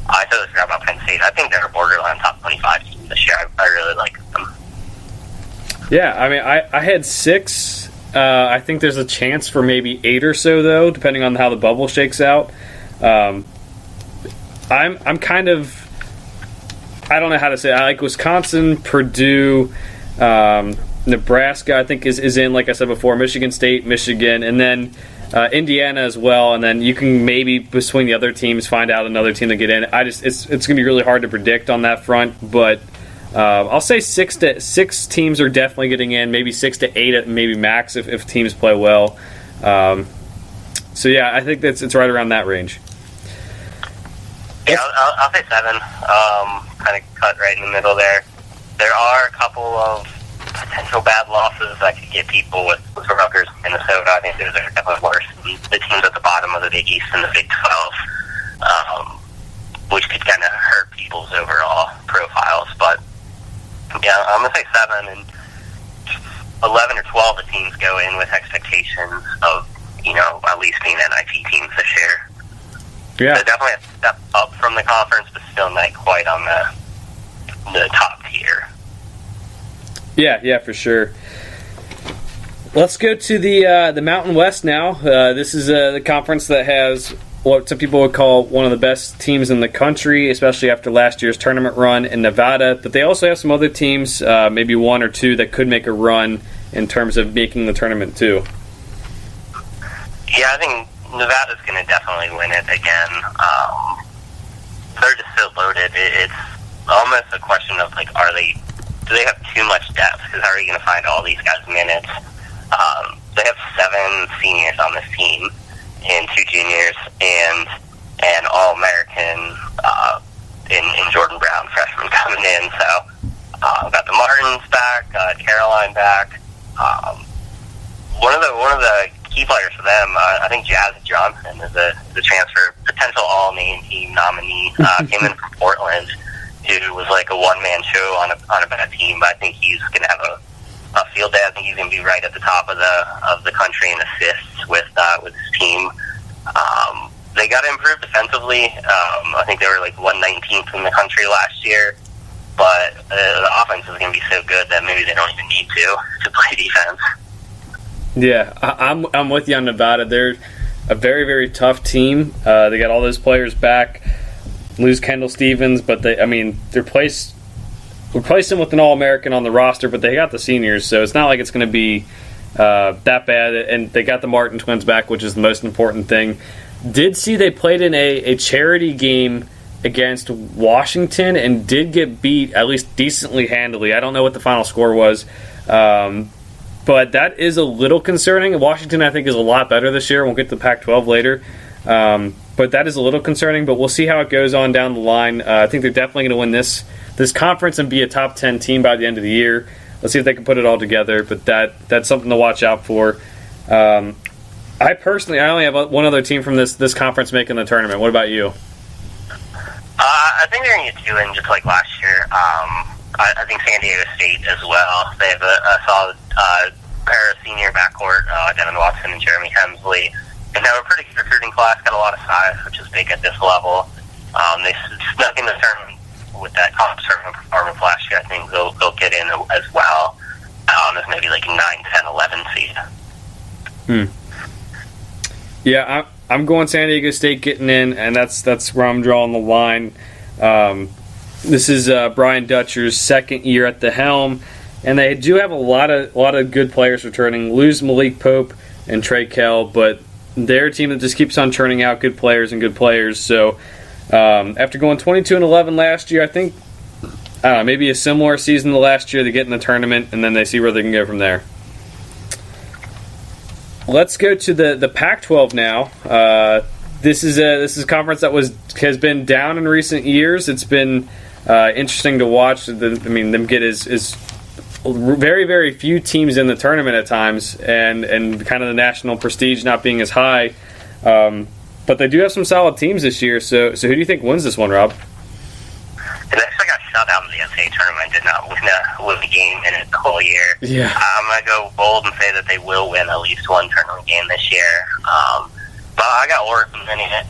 Speaker 2: I totally forgot about Penn State. I think they're a borderline top 25 team this year. I really like them.
Speaker 1: Yeah, I mean, I had 6. I think there's a chance for maybe 8 or so, though, depending on how the bubble shakes out. I'm kind of, I don't know how to say it. I like Wisconsin, Purdue, Nebraska, I think is in, like I said before, Michigan State, Michigan, and then Indiana as well, and then you can maybe between the other teams find out another team to get in. It's going to be really hard to predict on that front, but I'll say 6 teams are definitely getting in, maybe 6 to 8, maybe max if teams play well. So yeah, I think it's right around that range.
Speaker 2: Yeah, I'll say 7. Kind of cut right in the middle there. There are a couple of potential bad losses that could get people with Rutgers, Minnesota. I think those are definitely worse than the teams at the bottom of the Big East and the Big 12, which could kind of hurt people's overall profiles. But yeah, I'm going to say 7, and 11 or 12 of the teams go in with expectations of, at least being NIT teams this year.
Speaker 1: Yeah.
Speaker 2: So definitely a step up from the conference, but still not quite on the top tier.
Speaker 1: Yeah, for sure. Let's go to the Mountain West now. This is the conference that has what some people would call one of the best teams in the country, especially after last year's tournament run in Nevada. But they also have some other teams, maybe 1 or 2, that could make a run in terms of making the tournament too.
Speaker 2: Yeah, I think Nevada's going to definitely win it again. They're just so loaded. It's almost a question of, like, do they have too much depth? Because how are you going to find all these guys minutes? They have 7 seniors on this team and 2 juniors and an All-American in Jordan Brown, freshman, coming in. So got the Martins back, Caroline back. One of the key players for them, I think Jazz Johnson is a transfer, potential all-name team nominee. Came in from Portland, who was like a one-man show on a bad team. But I think he's going to have a field day. I think he's going to be right at the top of the country in assists with his team. They got to improve defensively. I think they were like 119th in the country last year. But the offense is going to be so good that maybe they don't even need to play defense.
Speaker 1: Yeah, I'm with you on Nevada. They're a very, very tough team. They got all those players back. Lose Kendall Stevens, but they replace him with an All-American on the roster, but they got the seniors, so it's not like it's going to be that bad. And they got the Martin twins back, which is the most important thing. Did see they played in a charity game against Washington and did get beat, at least decently handily. I don't know what the final score was. But that is a little concerning. Washington, I think, is a lot better this year. We'll get to the Pac-12 later. But that is a little concerning. But we'll see how it goes on down the line. I think they're definitely going to win this conference and be a top 10 team by the end of the year. Let's see if they can put it all together. But that's something to watch out for. I only have one other team from this conference making the tournament. What about you?
Speaker 2: I think they're going to get 2 in just like last year. I think San Diego State as well. They have a solid pair of senior backcourt, Devin Watson and Jeremy Hemsley. And they have a pretty good recruiting class, got a lot of size, which is big at this level. They snuck in the tournament with that conference tournament performance last year. I think they'll get in as well. As maybe like 9, 10, 11 seed.
Speaker 1: Yeah, I'm going San Diego State getting in, and that's where I'm drawing the line. This is Brian Dutcher's second year at the helm, and they do have a lot of good players returning. Lose Malik Pope, and Trey Kell, but they're a team that just keeps on churning out good players and good players. So after going 22-11 last year, I think maybe a similar season to last year. They get in the tournament, and then they see where they can go from there. Let's go to the Pac-12 now. This is a conference that has been down in recent years. It's been interesting to watch. Them get is very, very few teams in the tournament at times, and kind of the national prestige not being as high. But they do have some solid teams this year. So who do you think wins this one, Rob?
Speaker 2: They actually got shut out in the NCAA tournament. Did not win a game in it the whole year.
Speaker 1: Yeah,
Speaker 2: I'm gonna go bold and say that they will win at least one tournament game this year. But I got Oregon winning it.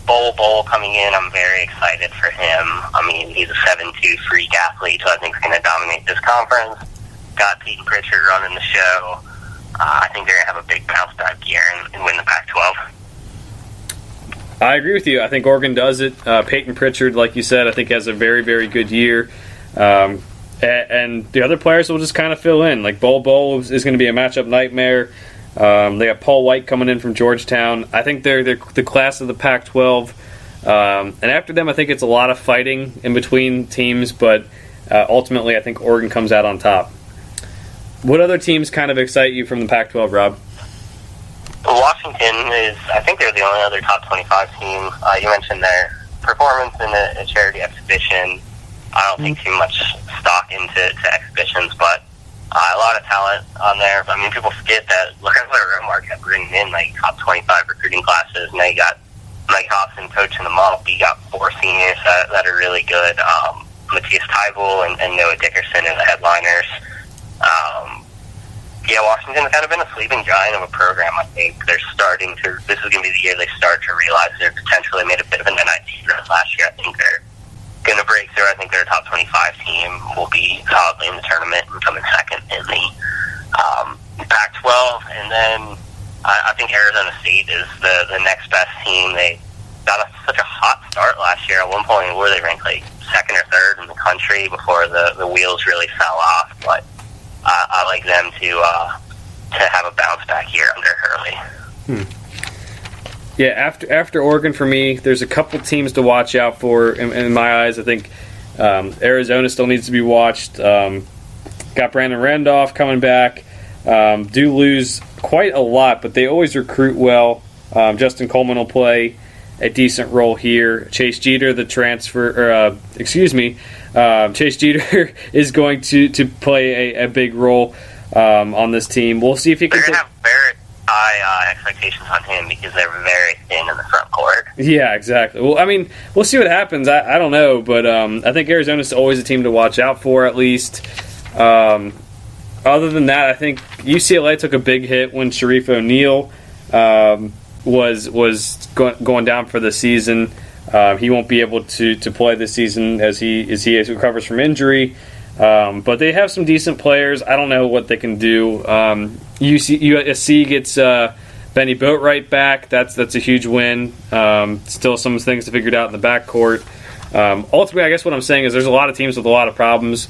Speaker 2: Bol coming in, I'm very excited for him. I mean, he's a 7'2" freak athlete who I think is going to dominate this conference. Got Peyton Pritchard running the show. I think they're going to have a big bounce back year and win the Pac-12.
Speaker 1: I agree with you. I think Oregon does it. Peyton Pritchard, like you said, I think has a very, very good year. And the other players will just kind of fill in. Like Bol is going to be a matchup nightmare. They got Paul White coming in from Georgetown. I think they're the class of the Pac-12. And after them, I think it's a lot of fighting in between teams, but ultimately I think Oregon comes out on top. What other teams kind of excite you from the Pac-12, Rob?
Speaker 2: Washington I think they're the only other top 25 team. You mentioned their performance in a charity exhibition. I don't think too much stock into exhibitions, but a lot of talent on there. I mean, people forget that. Look at what Romark had bringing in, like, top 25 recruiting classes. Now you got Mike Hobson coaching them up. You got 4 seniors that are really good. Matthias Tybel and Noah Dickerson are the headliners. Washington's kind of been a sleeping giant of a program. I think they're starting to. This is going to be the year they start to realize their potential. They made a bit of an NIT run last year. I think they're going to break through. I think their top 25 team will be solidly in the tournament and come in second in the Pac-12. And then I think Arizona State is the next best team. They got such a hot start last year. At one point, were they ranked like second or third in the country before the wheels really fell off? But I like them to have a bounce back year under Hurley.
Speaker 1: Yeah, after Oregon for me, there's a couple teams to watch out for in my eyes. I think Arizona still needs to be watched. Got Brandon Randolph coming back. Do lose quite a lot, but they always recruit well. Justin Coleman will play a decent role here. Chase Jeter, the transfer, Chase Jeter is going to play a big role on this team. We'll see if he can.
Speaker 2: They're going to have very high expectations on him because they're very thin in the front court.
Speaker 1: Yeah, exactly. Well, I mean, we'll see what happens. I don't know, but I think Arizona's always a team to watch out for at least. Other than that, I think UCLA took a big hit when Sharif O'Neal was going down for the season. He won't be able to play this season as he recovers from injury. But they have some decent players. I don't know what they can do. USC gets Benny Boatwright back. That's a huge win. Still some things to figure out in the backcourt. Ultimately, I guess what I'm saying is there's a lot of teams with a lot of problems.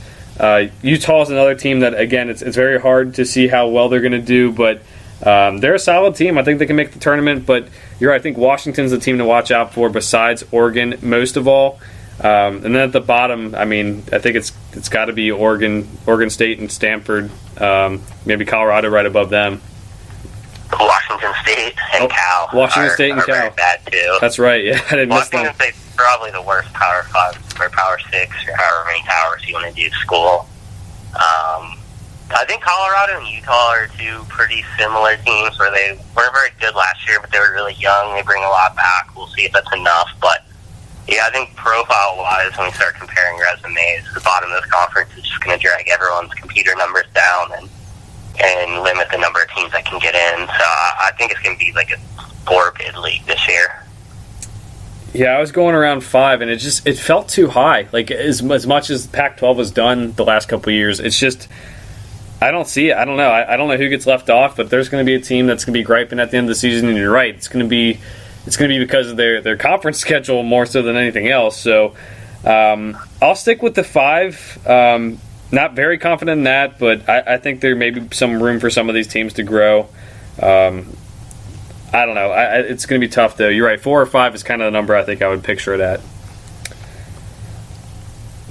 Speaker 1: Utah is another team that, again, it's very hard to see how well they're going to do, but they're a solid team. I think they can make the tournament, but you're right. I think Washington's the team to watch out for besides Oregon most of all. And then at the bottom, I mean, I think it's got to be Oregon State and Stanford, maybe Colorado right above them.
Speaker 2: Washington State and Cal.
Speaker 1: Washington State and Cal.
Speaker 2: Very bad too.
Speaker 1: That's right. Yeah, I didn't miss them.
Speaker 2: Washington State's probably the worst Power 5 or Power 6 or however many towers you want to do school. I think Colorado and Utah are two pretty similar teams where they weren't very good last year, but they were really young. They bring a lot back. We'll see if that's enough. But, yeah, I think profile-wise, when we start comparing resumes, the bottom of this conference is just going to drag everyone's computer numbers down and limit the number of teams that can get in. So I think it's going to be like a 4-bid league this year.
Speaker 1: Yeah, I was going around 5, and it felt too high. Like, as much as Pac-12 has done the last couple of years, it's just – I don't see it. I don't know. I don't know who gets left off, but there's going to be a team that's going to be griping at the end of the season, and you're right. It's going to be because of their conference schedule more so than anything else. So I'll stick with the 5. Not very confident in that, but I think there may be some room for some of these teams to grow. I don't know. It's going to be tough, though. You're right. 4 or 5 is kind of the number I think I would picture it at.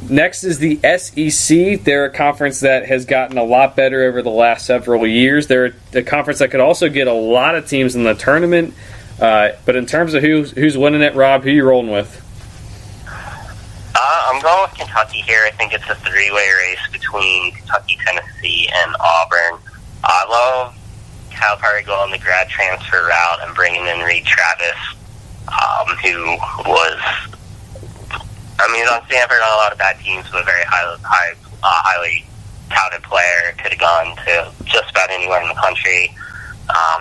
Speaker 1: Next is the SEC. They're a conference that has gotten a lot better over the last several years. They're a conference that could also get a lot of teams in the tournament. But in terms of who's winning it, Rob, who are you rolling with?
Speaker 2: I'm going with Kentucky here. I think it's a 3-way race between Kentucky, Tennessee, and Auburn. I love Calipari going the grad transfer route and bringing in Reed Travis, who was, he's on Stanford on a lot of bad teams, but a very highly touted player. Could have gone to just about anywhere in the country.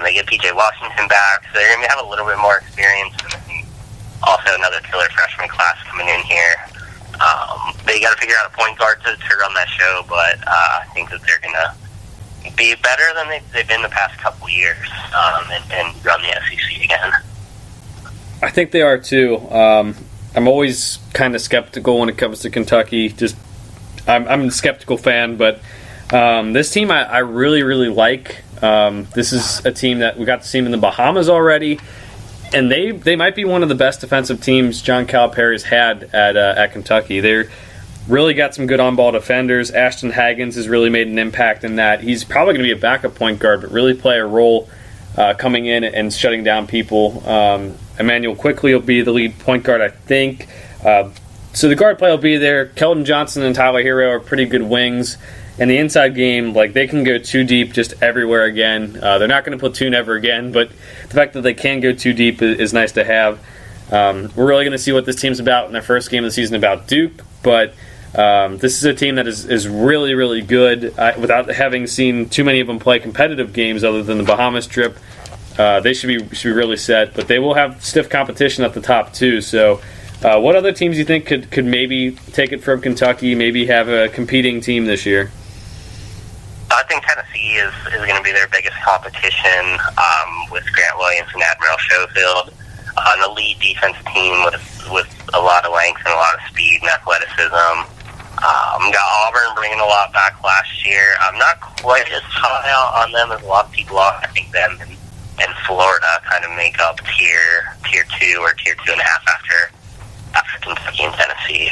Speaker 2: They get P.J. Washington back, so they're going to have a little bit more experience, and also another killer freshman class coming in here. They got to figure out a point guard to run that show, but I think that they're going to be better than they've been the past couple years and run the SEC again.
Speaker 1: I think they are too. I'm always kind of skeptical when it comes to Kentucky. I'm a skeptical fan, but this team I really, really like. This is a team that we got to see in the Bahamas already, and they might be one of the best defensive teams John Calipari's had at Kentucky. They're really got some good on-ball defenders. Ashton Haggins has really made an impact in that. He's probably going to be a backup point guard, but really play a role coming in and shutting down people. Emmanuel Quickley will be the lead point guard, I think. So the guard play will be there. Keldon Johnson and Tyler Hero are pretty good wings. And the inside game, they can go too deep just everywhere again. They're not going to platoon ever again, but the fact that they can go too deep is nice to have. We're really going to see what this team's about in their first game of the season about Duke, but this is a team that is really, really good. Without having seen too many of them play competitive games other than the Bahamas trip, they should be really set. But they will have stiff competition at the top too. So, what other teams do you think could maybe take it from Kentucky? Maybe have a competing team this year?
Speaker 2: I think Tennessee is going to be their biggest competition with Grant Williams and Admiral Schofield, an elite defensive team with a lot of length and a lot of speed and athleticism. Got Auburn bringing a lot back last year. I'm not quite as high on them as a lot of people are. I think them and Florida kind of make up tier 2 or tier 2.5 after Kentucky and Tennessee.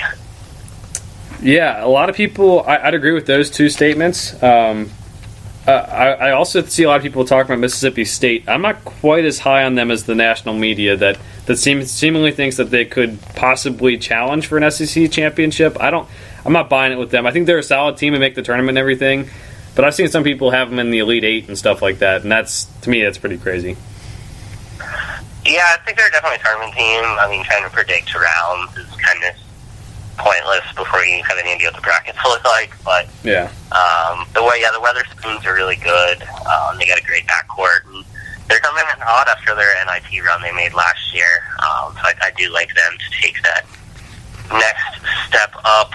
Speaker 1: Yeah, a lot of people, I'd agree with those two statements. I also see a lot of people talking about Mississippi State. I'm not quite as high on them as the national media that seemingly thinks that they could possibly challenge for an SEC championship. I'm not buying it with them. I think they're a solid team and make the tournament and everything, but I've seen some people have them in the Elite Eight and stuff like that, and to me, that's pretty crazy.
Speaker 2: Yeah, I think they're definitely a tournament team. Trying to predict rounds is kind of pointless before you have any idea what the brackets look like. But
Speaker 1: yeah,
Speaker 2: the Weatherspoons are really good. They got a great backcourt, and they're coming in hot after their NIT run they made last year. So I do like them to take that next step up.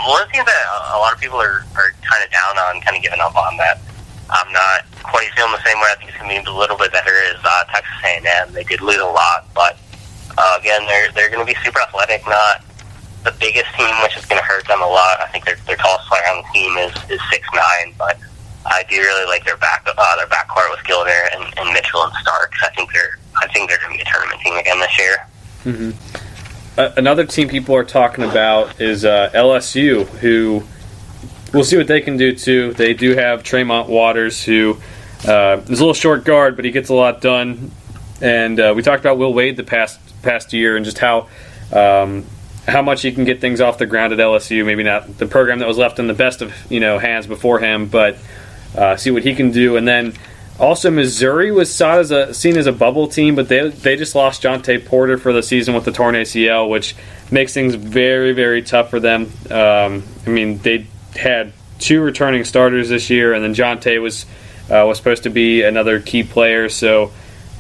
Speaker 2: One of the things that a lot of people are kind of down on, kind of giving up on that I'm not quite feeling the same way. I think it's going to be a little bit better is Texas A&M. They did lose a lot, but again, they're going to be super athletic, not the biggest team, which is going to hurt them a lot. I think their tallest player on the team is 6'9", but I do really like their backcourt with Gilder and Mitchell and Stark. I think they're going to be a tournament team again this year.
Speaker 1: Mm-hmm. Another team people are talking about is LSU, who we'll see what they can do too. They do have Tremont Waters, who is a little short guard, but he gets a lot done. And we talked about Will Wade the past year and just how much he can get things off the ground at LSU. Maybe not the program that was left in the best of hands before him, but see what he can do. And then also Missouri was seen as a bubble team, but they just lost Jonte Porter for the season with the torn ACL, which makes things very, very tough for them. They had 2 returning starters this year, and then Jonte was supposed to be another key player, so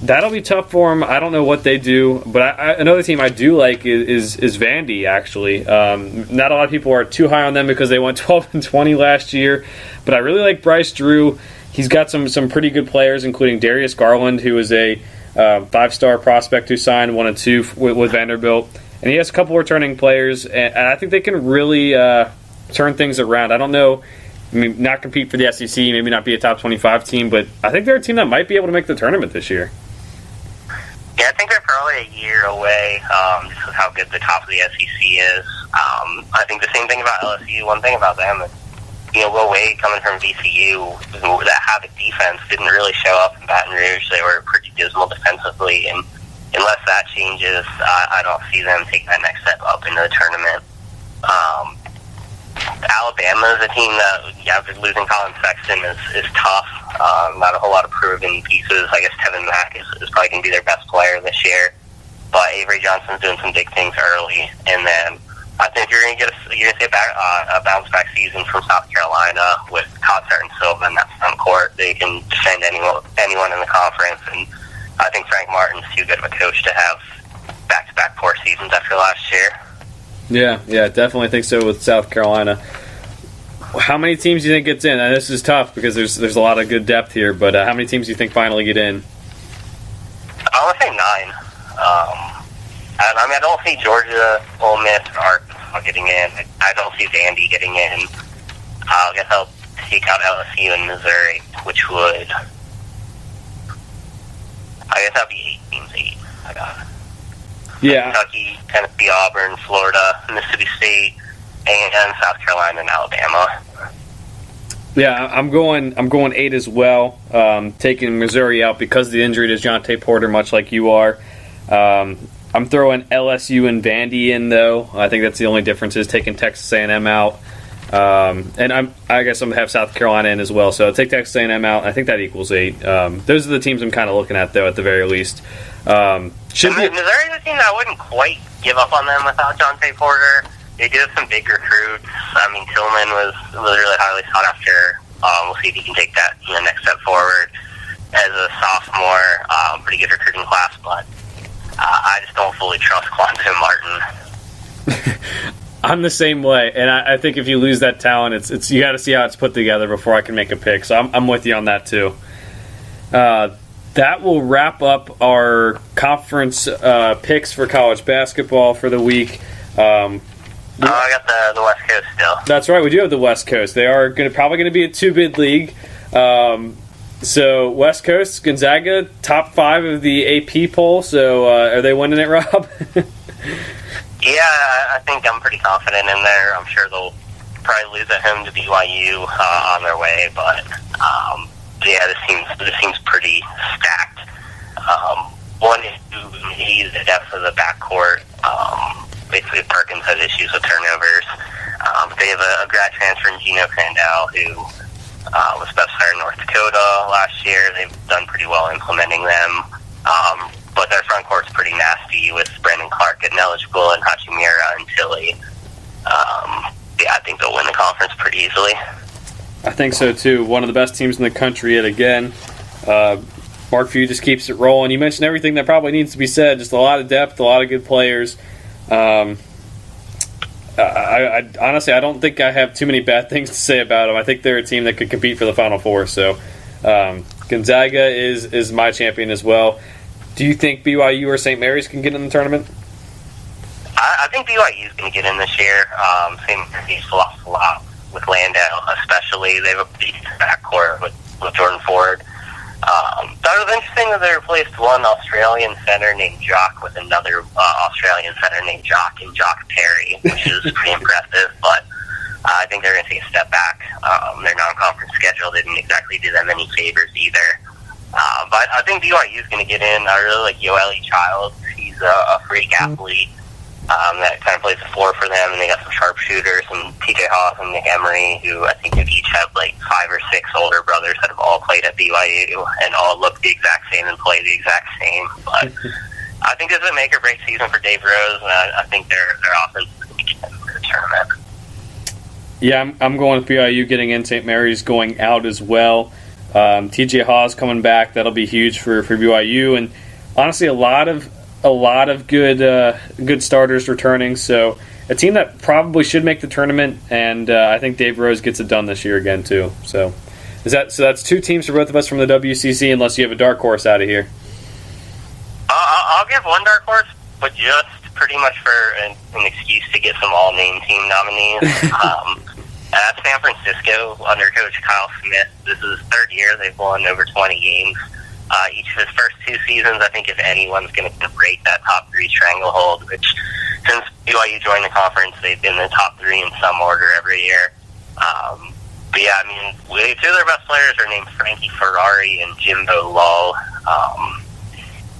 Speaker 1: that'll be tough for them. I don't know what they do, but another team I do like is Vandy, actually. Not a lot of people are too high on them because they went 12-20 last year, but I really like Bryce Drew. He's got some pretty good players, including Darius Garland, who is a 5-star prospect who signed 1 and 2 with Vanderbilt. And he has a couple returning players, and I think they can really turn things around. I don't know I mean, not compete for the SEC, maybe not be a top 25 team, but I think they're a team that might be able to make the tournament this year.
Speaker 2: Yeah, I think they're probably a year away, just with how good the top of the SEC is. I think the same thing about LSU. One thing about them is, Will Wade coming from VCU, that havoc defense didn't really show up in Baton Rouge. They were pretty dismal defensively, and unless that changes, I don't see them take that next step up into the tournament. Alabama is a team that, after losing Colin Sexton, is tough. Not a whole lot of proven pieces. I guess Tevin Mack is probably going to be their best player this year. But Avery Johnson's doing some big things early. And then I think you're going to see a bounce-back season from South Carolina with Kotsar and Silva in that front court. They can defend anyone in the conference. And I think Frank Martin's too good of a coach to have back-to-back poor seasons after last year.
Speaker 1: Yeah, definitely think so with South Carolina. How many teams do you think gets in? And this is tough because there's a lot of good depth here, but how many teams do you think finally get in?
Speaker 2: I want to say 9. I don't see Georgia, Ole Miss, or Arkansas getting in. I don't see Vandy getting in. I guess I'll take out LSU and Missouri, which would... I guess that'd be 8 teams. 8. I got it.
Speaker 1: Yeah.
Speaker 2: Kentucky, Tennessee, Auburn, Florida, Mississippi State, and South Carolina and Alabama.
Speaker 1: Yeah, I'm going 8 as well. Taking Missouri out because of the injury to Jonte Porter, much like you are. I'm throwing LSU and Vandy in though. I think that's the only difference is taking Texas A&M out. And I guess I'm gonna have South Carolina in as well. So I'll take Texas A&M out. I think that equals 8. Those are the teams I'm kind of looking at though, at the very least.
Speaker 2: Missouri's a team that I wouldn't quite give up on them without Jonte Porter. They do have some big recruits. I mean, Tillman was really highly sought after. We'll see if he can take that next step forward as a sophomore. Pretty good recruiting class, but I just don't fully trust Quantum Martin.
Speaker 1: I'm the same way, and I think if you lose that talent, it's you got to see how it's put together before I can make a pick. So I'm with you on that too. That will wrap up our conference picks for college basketball for the week.
Speaker 2: I got the West Coast still.
Speaker 1: That's right, we do have the West Coast. They are probably going to be a 2-bid league. So West Coast, Gonzaga, top 5 of the AP poll. So are they winning it, Rob?
Speaker 2: Yeah, I think I'm pretty confident in there. I'm sure they'll probably lose at home to BYU on their way, but yeah, this seems pretty stacked. One is the depth of the backcourt. Basically, Perkins has issues with turnovers. But they have a grad transfer in Gino Crandall, who was best player in North Dakota last year. They've done pretty well implementing them. But their front court's pretty nasty with Brandon Clark getting eligible and Hachimura and Tilly. Yeah, I think they'll win the conference pretty easily.
Speaker 1: I think so, too. One of the best teams in the country yet again. Mark Few just keeps it rolling. You mentioned everything that probably needs to be said. Just a lot of depth, a lot of good players. I honestly, I don't think I have too many bad things to say about them. I think they're a team that could compete for the Final Four. So Gonzaga is my champion as well. Do you think BYU or St. Mary's can get in the tournament?
Speaker 2: I think BYU is going to get in this year. St. Mary's lost a lot with Landau, especially. They have a big backcourt with Jordan Ford. Thought it was interesting that they replaced one Australian center named Jock with another Australian center named Jock and Jock Perry, which is pretty impressive, but I think they're going to take a step back. Their non-conference schedule didn't exactly do them any favors either. But I think BYU is going to get in. I really like Yoeli Childs. He's a freak athlete that kind of plays the floor for them, and they got some sharpshooters, and TJ Haas and Nick Emery, who I think have each have like 5 or 6 older brothers that have all played at BYU and all look the exact same and play the exact same. But I think this is a make or break season for Dave Rose, and I think their offense is going to get into the tournament.
Speaker 1: Yeah, I'm going with BYU getting in. St. Mary's going out as well. TJ Haas coming back. That'll be huge for BYU, and honestly, a lot of good starters returning. So a team that probably should make the tournament, and I think Dave Rose gets it done this year again too. So that's 2 teams for both of us from the WCC, unless you have a dark horse out of here.
Speaker 2: I'll give one dark horse, but just pretty much for an excuse to get some all-name team nominees. At San Francisco, under Coach Kyle Smith, this is his third year. They've won over 20 games. Each of his first 2 seasons, I think if anyone's going to break that top 3 stranglehold, which since BYU joined the conference, they've been in the top 3 in some order every year. But yeah, I mean, 2 of their best players are named Frankie Ferrari and Jimbo Lull.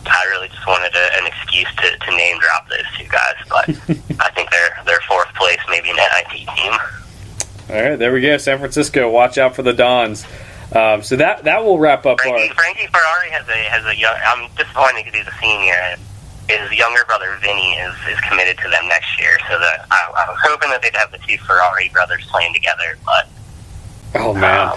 Speaker 2: I really just wanted an excuse to name drop those 2 guys, but I think they're 4th place, maybe an NIT team.
Speaker 1: All right, there we go. San Francisco, watch out for the Dons. So that will wrap up
Speaker 2: Frankie Ferrari has a young. I'm disappointed because he's a senior. His younger brother Vinny is committed to them next year. So that I was hoping that they'd have the 2 Ferrari brothers playing together, but
Speaker 1: oh man,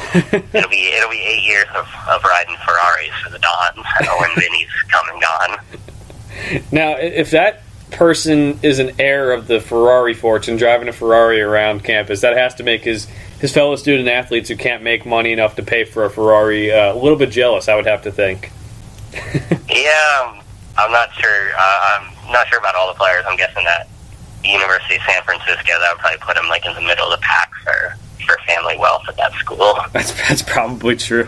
Speaker 2: it'll be 8 years of riding Ferraris for the Dons when Vinny's come and gone.
Speaker 1: Now, if that person is an heir of the Ferrari fortune, driving a Ferrari around campus, that has to make his fellow student athletes who can't make money enough to pay for a Ferrari a little bit jealous, I would have to think.
Speaker 2: Yeah, I'm not sure. I'm not sure about all the players. I'm guessing that the University of San Francisco, that would probably put him like in the middle of the pack for family wealth at that school.
Speaker 1: That's probably true.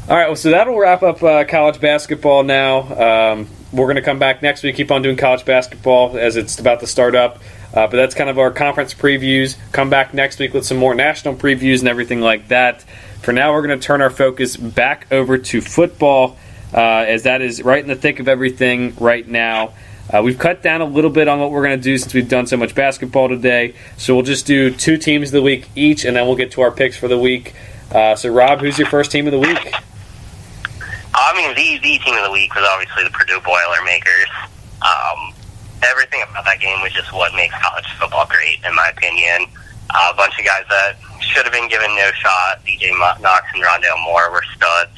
Speaker 1: All right, well, so that'll wrap up college basketball now. We're going to come back next week, keep on doing college basketball as it's about to start up. But that's kind of our conference previews. Come back next week with some more national previews and everything like that. For now, we're going to turn our focus back over to football, as that is right in the thick of everything right now. We've cut down a little bit on what we're going to do since we've done so much basketball today. So we'll just do 2 teams of the week each, and then we'll get to our picks for the week. So, Rob, who's your first team of the week?
Speaker 2: I mean, the team of the week was obviously the Purdue Boilermakers. Everything about that game was just what makes college football great, in my opinion. A bunch of guys that should have been given no shot. DJ Knox and Rondale Moore were studs.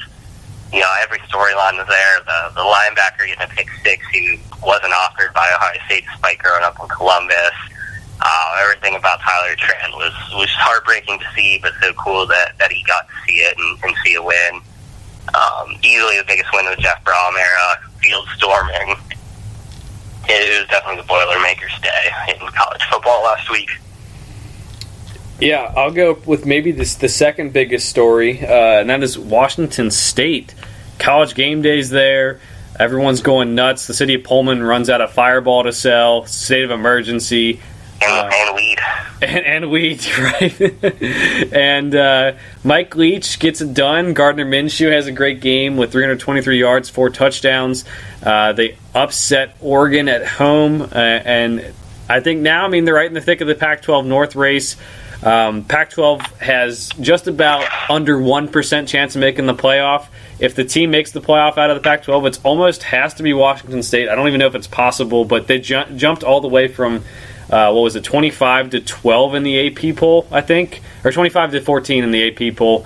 Speaker 2: You know, every storyline was there. The linebacker getting a pick 6 who wasn't offered by Ohio State despite growing up in Columbus. Everything about Tyler Trent was heartbreaking to see, but so cool that he got to see it and see a win. Easily the biggest win of the Jeff Brom era, field storming. It was definitely the Boilermakers' day in college football last week.
Speaker 1: Yeah, I'll go with maybe the second biggest story, and that is Washington State. College game days there. Everyone's going nuts. The city of Pullman runs out of Fireball to sell. State of emergency.
Speaker 2: And weed.
Speaker 1: And weed, right. And Mike Leach gets it done. Gardner Minshew has a great game with 323 yards, 4 touchdowns. They upset Oregon at home. And I think now, they're right in the thick of the Pac-12 North race. Pac-12 has just about under 1% chance of making the playoff. If the team makes the playoff out of the Pac-12, it almost has to be Washington State. I don't even know if it's possible, but they jumped all the way from 25 to 12 in the AP poll, I think, or 25 to 14 in the AP poll,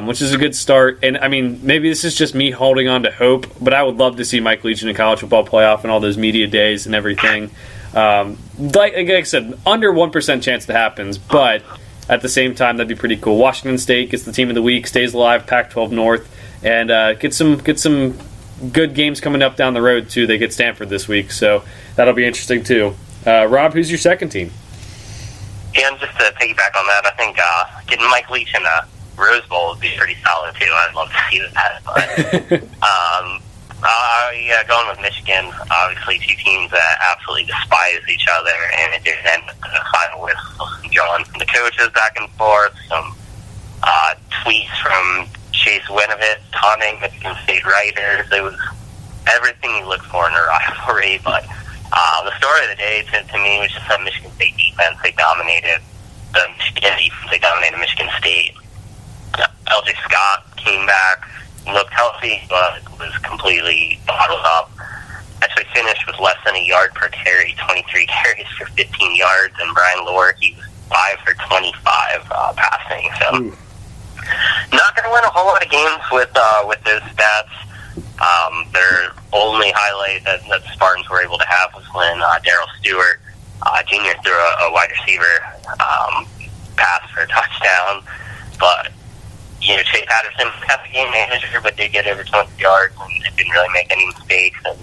Speaker 1: which is a good start. And maybe this is just me holding on to hope, but I would love to see Mike Leach in a college football playoff and all those media days and everything. Like I said, under 1% chance that happens, but at the same time, that'd be pretty cool. Washington State gets the team of the week, stays alive, Pac-12 North, and get some good games coming up down the road too. They get Stanford this week, so that'll be interesting too. Rob, who's your second team?
Speaker 2: Yeah, and just to piggyback on that, I think getting Mike Leach in a Rose Bowl would be pretty solid too. I'd love to see that. But going with Michigan, obviously 2 teams that absolutely despise each other, and it didn't end with the final whistle. Going from the coaches back and forth, some tweets from Chase Winovich taunting Michigan State writers. It was everything you look for in a rivalry, but the story of the day to me was just that Michigan State defense. They dominated the Michigan defense. They dominated Michigan State. LJ Scott came back, looked healthy, but was completely bottled up. Actually finished with less than a yard per carry, 23 carries for 15 yards, and Brian Lohr, he was 5 for 25 passing. So not going to win a whole lot of games with those stats. Their only highlight that the Spartans were able to have was when Darryl Stewart Jr. threw a wide receiver pass for a touchdown. But Chase Patterson has a game manager, but they get over 200 yards and didn't really make any mistakes. And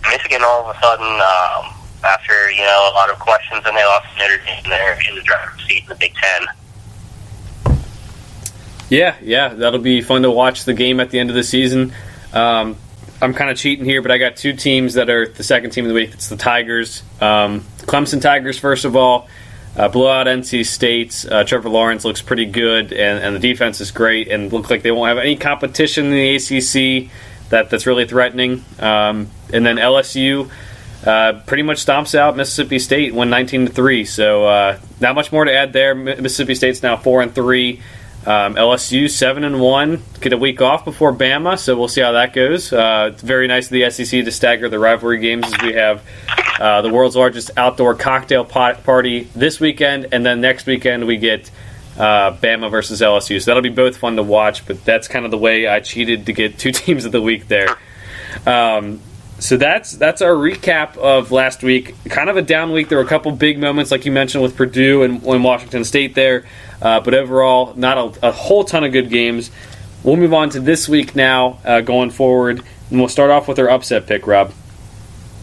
Speaker 2: Michigan all of a sudden after a lot of questions, and they lost to Notre Dame there in the driver's seat in the Big Ten.
Speaker 1: Yeah, that'll be fun to watch the game at the end of the season. I'm kind of cheating here, but I got two teams that are the second team of the week. It's the Tigers. Clemson Tigers, first of all, blew out NC State. Trevor Lawrence looks pretty good, and the defense is great, and looks like they won't have any competition in the ACC that's really threatening. And then LSU pretty much stomps out Mississippi State, won 19-3. So not much more to add there. Mississippi State's now 4-3. LSU 7-1, get a week off before Bama, so we'll see how that goes. It's very nice of the SEC to stagger the rivalry games, as we have the world's largest outdoor cocktail party this weekend, and then next weekend we get Bama versus LSU. So that'll be both fun to watch, but that's kind of the way I cheated to get two teams of the week there. So that's our recap of last week. Kind of a down week. There were a couple big moments, like you mentioned, with Purdue and Washington State there. But overall, not a whole ton of good games. We'll move on to this week now, going forward. And we'll start off with our upset pick, Rob.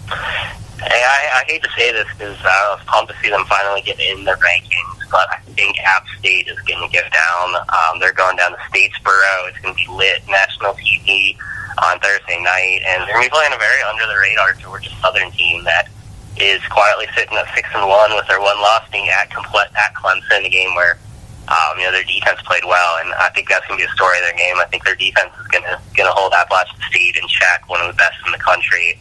Speaker 2: Hey, I hate to say this because I was pumped to see them finally get in the rankings, but I think App State is going to go down. They're going down to Statesboro. It's going to be lit national TV on Thursday night, and they're going to be playing a very under-the-radar Georgia Southern team that is quietly sitting at 6-1 with their one loss being at Clemson, a game where their defense played well, and I think that's going to be a story of their game. I think their defense is going to hold Appalachian State in check, one of the best in the country.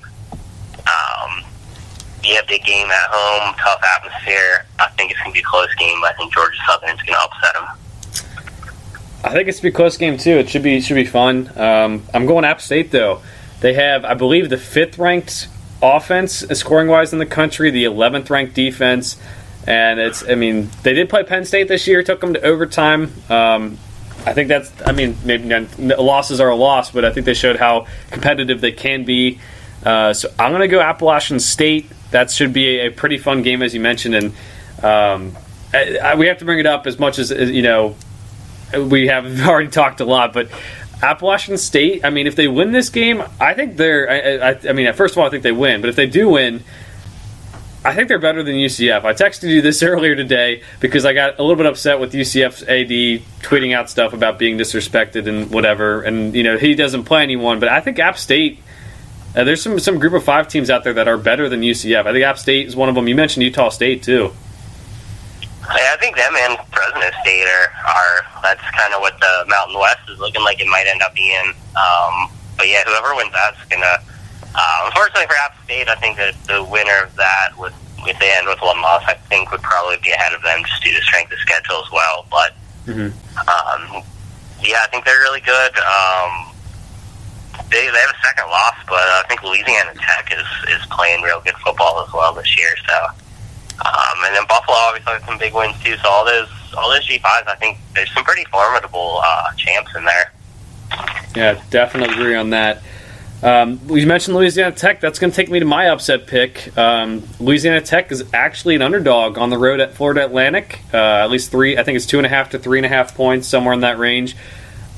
Speaker 2: Big game at home, tough atmosphere. I think it's going to be a close game. I think Georgia Southern is going to upset them.
Speaker 1: I think it's going to be a close game, too. It should be fun. I'm going App State, though. They have, I believe, the 5th-ranked offense, scoring-wise, in the country, the 11th-ranked defense. And they did play Penn State this year, took them to overtime. I think maybe losses are a loss, but I think they showed how competitive they can be. So I'm going to go Appalachian State. That should be a pretty fun game, as you mentioned. And we have to bring it up as much as, we have already talked a lot. But Appalachian State, if they win this game, I think first of all, I think they win. But if they do win, I think they're better than UCF. I texted you this earlier today because I got a little bit upset with UCF's AD tweeting out stuff about being disrespected and whatever. And, he doesn't play anyone. But I think App State, there's some group of 5 teams out there that are better than UCF. I think App State is one of them. You mentioned Utah State, too.
Speaker 2: I think them and Fresno State are that's kind of what the Mountain West is looking like it might end up being. But yeah, whoever wins that's going to unfortunately for App State, I think that the winner of that, if they end with one loss, I think would probably be ahead of them just due to strength of schedule as well. But I think they're really good. They have a second loss, but I think Louisiana Tech is playing real good football as well this year. So, and then Buffalo obviously had some big wins too. So all those G5s, I think there's some pretty formidable champs in there.
Speaker 1: Yeah, definitely agree on that. You mentioned Louisiana Tech. That's going to take me to my upset pick. Louisiana Tech is actually an underdog on the road at Florida Atlantic. At least 3. I think it's 2.5 to 3.5 points, somewhere in that range.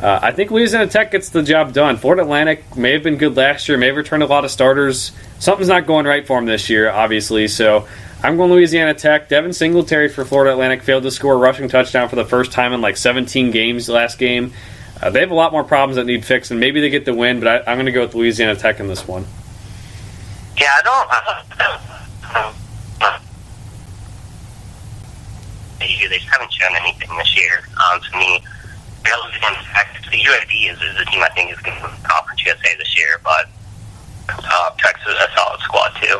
Speaker 1: I think Louisiana Tech gets the job done. Florida Atlantic may have been good last year, may have returned a lot of starters. Something's not going right for them this year, obviously. So I'm going Louisiana Tech. Devin Singletary for Florida Atlantic failed to score a rushing touchdown for the first time in 17 games last game. They have a lot more problems that need fixed, and maybe they get the win, but I'm going to go with Louisiana Tech in this one.
Speaker 2: Yeah, they just haven't shown anything this year. To me, Louisiana Tech, the UAB is a team I think is going to win the Conference USA this year, but Tech's a solid squad too.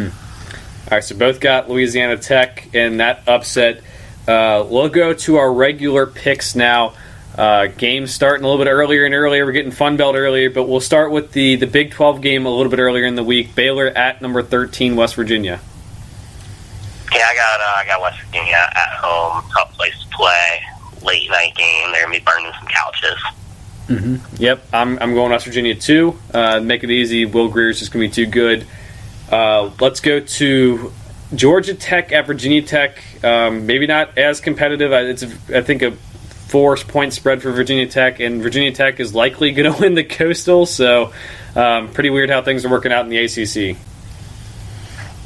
Speaker 1: All right, so both got Louisiana Tech in that upset. We'll go to our regular picks now. Games starting a little bit earlier and earlier. We're getting Fun Belt earlier, but we'll start with the Big 12 game a little bit earlier in the week. Baylor at number 13, West Virginia.
Speaker 2: Yeah, I got West Virginia at home. Tough place to play. Late night game. They're going to be burning some couches.
Speaker 1: Yep, I'm going West Virginia too. Make it easy. Will Greer's just going to be too good. Let's go to Georgia Tech at Virginia Tech. Maybe not as competitive. It's I think a 4-point spread for Virginia Tech, and Virginia Tech is likely going to win the Coastal, so pretty weird how things are working out in the ACC.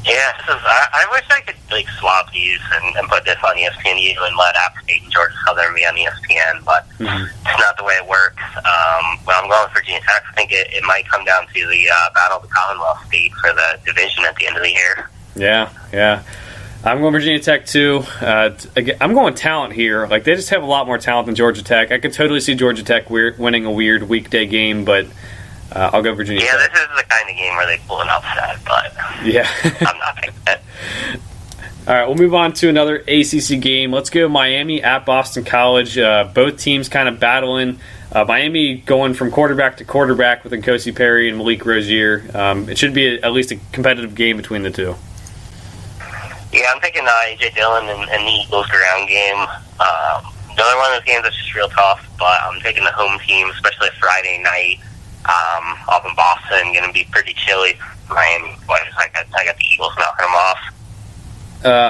Speaker 2: Yeah, I wish I could like swap these and put this on ESPNU and let App State and Georgia Southern be on ESPN, but it's not the way it works. Well, I'm going with Virginia Tech. I think it might come down to the battle of the Commonwealth State for the division at the end of the year.
Speaker 1: Yeah. I'm going Virginia Tech too. I'm going talent here. Like, they just have a lot more talent than Georgia Tech. I could totally see Georgia Tech winning a weird weekday game, but I'll go Virginia Tech.
Speaker 2: Yeah, this is the kind of game where they pull an upset, but
Speaker 1: yeah.
Speaker 2: I'm not picking it.
Speaker 1: All right, we'll move on to another ACC game. Let's go Miami at Boston College. Both teams kind of battling. Miami going from quarterback to quarterback with Nkosi Perry and Malik Rozier. It should be at least a competitive game between the two.
Speaker 2: Yeah, I'm picking A.J. Dillon and the Eagles ground game. Another one of those games that's just real tough, but I'm taking the home team, especially Friday night up in Boston. Going to be pretty chilly. Miami, boys, I got the Eagles knocking them off.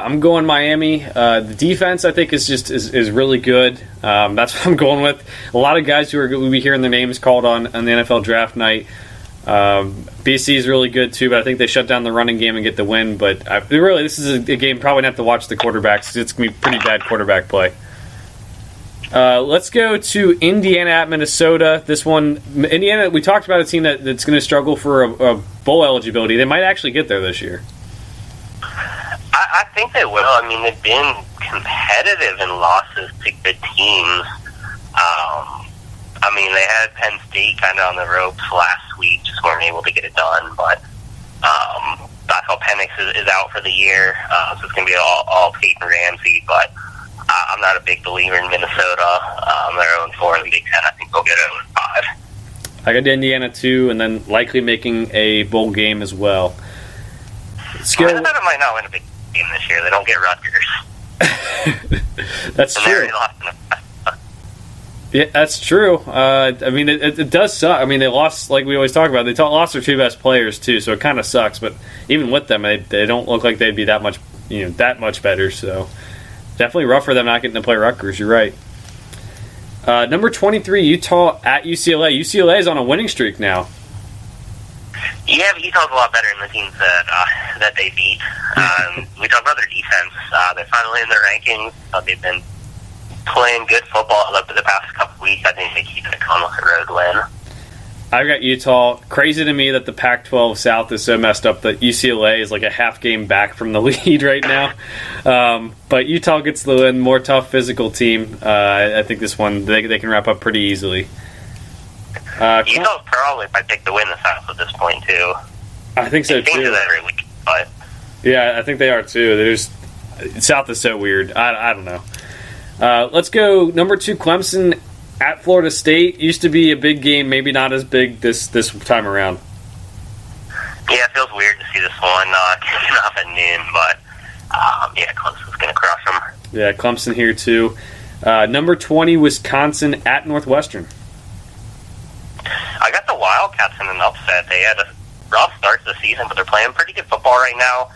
Speaker 1: I'm going Miami. The defense, I think, is really good. That's what I'm going with. A lot of guys who are going to be hearing their names called on the NFL draft night. BC is really good too, but I think they shut down the running game and get the win. But this is a game probably not to watch the quarterbacks because it's going to be pretty bad quarterback play. Let's go to Indiana at Minnesota. This one, Indiana, we talked about a team that's going to struggle for a bowl eligibility. They might actually get there this year.
Speaker 2: I think they will. I mean, they've been competitive in losses to good teams. I mean, they had Penn State kind of on the ropes last week, just weren't able to get it done. But Michael Penix is out for the year, so it's going to be all Peyton Ramsey. But I'm not a big believer in Minnesota. They're 0-4 in the Big Ten. I think they'll get 0-5.
Speaker 1: I got Indiana too, and then likely making a bowl game as well.
Speaker 2: Minnesota might not win a big game this year. They don't get Rutgers.
Speaker 1: That's true. Yeah, that's true. I mean, it does suck. I mean, they lost, like we always talk about, lost their two best players too, so it kind of sucks. But even with them, they don't look like they'd be that much better. So definitely rough for them not getting to play Rutgers. You're right. Number 23, Utah at UCLA. UCLA is on a winning streak now.
Speaker 2: Yeah, but Utah's a lot better than the teams that they beat. We talk about their defense. They're finally in their rankings. They've been playing good football up to the past couple weeks. I think they keep it going with a road win.
Speaker 1: I've got Utah. Crazy to me that the Pac-12 South is so messed up that UCLA is like a half game back from the lead right now. But Utah gets the win. More tough physical team. I think this one they can wrap up pretty easily.
Speaker 2: Utah probably might take the win the South at this point too.
Speaker 1: I think so too.
Speaker 2: Every week, but
Speaker 1: yeah, I think they are too. South is so weird. I don't know. Let's go number 2, Clemson at Florida State. Used to be a big game, maybe not as big this time around.
Speaker 2: Yeah, it feels weird to see this one kicking off at noon, but yeah, Clemson's going to crush them.
Speaker 1: Yeah, Clemson here too. Number 20, Wisconsin at Northwestern.
Speaker 2: I got the Wildcats in an upset. They had a rough start to the season, but they're playing pretty good football right now.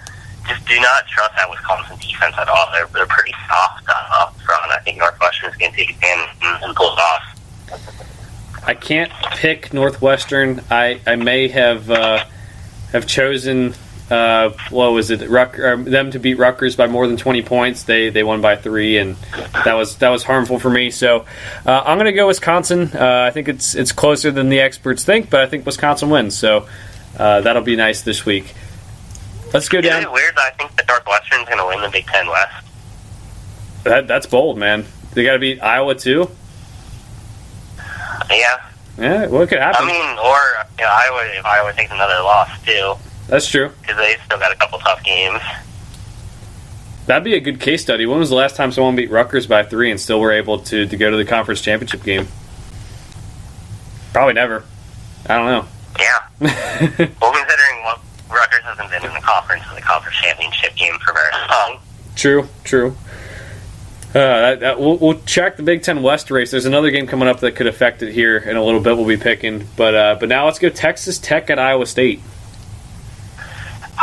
Speaker 2: Just do not trust that Wisconsin defense at all. They're pretty soft up front. I think Northwestern is going to take advantage and pull it off.
Speaker 1: I can't pick Northwestern. I may have chosen what was it? Them to beat Rutgers by more than 20 points. They won by 3, and that was harmful for me. So I'm going to go Wisconsin. I think it's closer than the experts think, but I think Wisconsin wins. So that'll be nice this week. Let's go down.
Speaker 2: Is it weird that I think that Northwestern's going to win the Big Ten West?
Speaker 1: That's bold, man. They got to beat Iowa too.
Speaker 2: Yeah.
Speaker 1: Yeah, well, it could happen.
Speaker 2: I mean, or Iowa, if Iowa takes another loss too.
Speaker 1: That's true.
Speaker 2: Because they still got a couple tough games.
Speaker 1: That'd be a good case study. When was the last time someone beat Rutgers by 3 and still were able to go to the conference championship game? Probably never. I don't know.
Speaker 2: Yeah. Well, considering what Rutgers hasn't been in the conference championship game for very long.
Speaker 1: True. We'll check the Big Ten West race. There's another game coming up that could affect it here in a little bit. We'll be picking, but now let's go Texas Tech at Iowa State.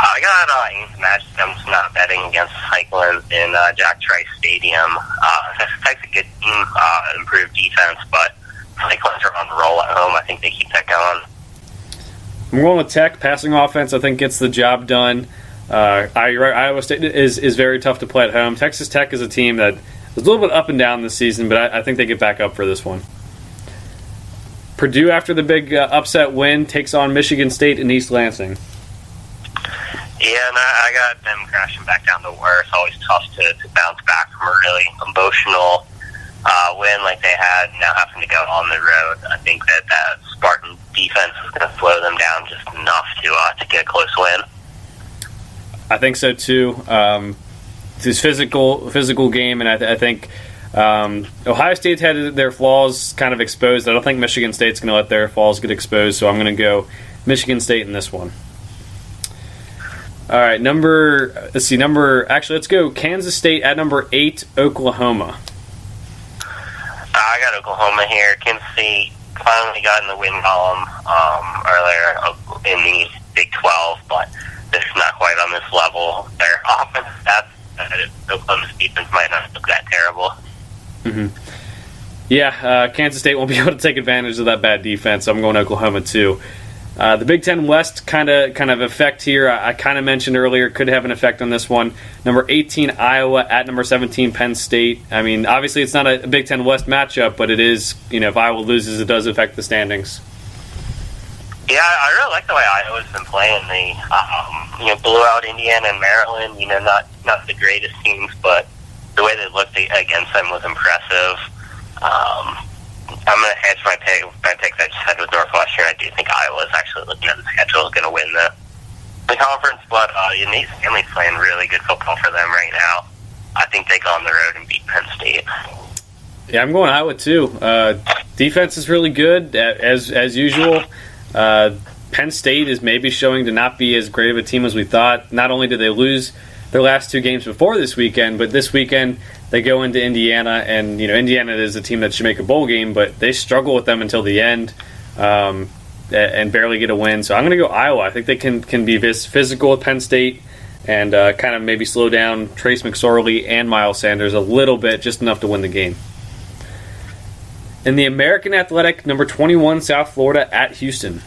Speaker 2: I got Ames Magic. I'm just not betting against Cyclones in Jack Trice Stadium. Texas Tech's a good team, improved defense, but Cyclones are on the roll at home. I think they keep that going.
Speaker 1: I'm going with Tech. Passing offense, I think, gets the job done. You're right, Iowa State is very tough to play at home. Texas Tech is a team that is a little bit up and down this season, but I think they get back up for this one. Purdue, after the big upset win, takes on Michigan State in East Lansing.
Speaker 2: Yeah, and I got them crashing back down to earth. Always tough to bounce back from a really emotional win like they had, now having to go on the road. I think that Spartan defense is going to slow them down just enough to get a close win.
Speaker 1: I think so too. This physical game, and I think Ohio State's had their flaws kind of exposed. I don't think Michigan State's going to let their flaws get exposed, so I'm going to go Michigan State in this one. All right, let's go Kansas State at number 8, Oklahoma.
Speaker 2: I got Oklahoma here. Kansas State finally got in the win column earlier in the Big 12, but this is not quite on this level. Their offense, Oklahoma's defense might not look that terrible.
Speaker 1: Mm-hmm. Yeah, Kansas State won't be able to take advantage of that bad defense, so I'm going Oklahoma too. The Big Ten West kind of effect here, I kind of mentioned earlier, could have an effect on this one. Number 18, Iowa, at number 17, Penn State. I mean, obviously it's not a Big Ten West matchup, but it is, if Iowa loses, it does affect the standings.
Speaker 2: Yeah, I really like the way Iowa's been playing. They, blew out Indiana and Maryland. Not the greatest teams, but the way they looked against them was impressive. I'm going to hedge my pick that I just had with Northwestern. I do think Iowa's actually, looking at the schedule, going to win the conference, but Nate Stanley's playing really good football for them right now. I think they go on the road and beat Penn State.
Speaker 1: Yeah, I'm going Iowa too. Defense is really good, as usual. Penn State is maybe showing to not be as great of a team as we thought. Not only did they lose their last 2 games before this weekend, but this weekend they go into Indiana, and Indiana is a team that should make a bowl game, but they struggle with them until the end and barely get a win. So I'm going to go Iowa. I think they can be physical with Penn State and kind of maybe slow down Trace McSorley and Miles Sanders a little bit, just enough to win the game. In the American Athletic, number 21, South Florida at Houston.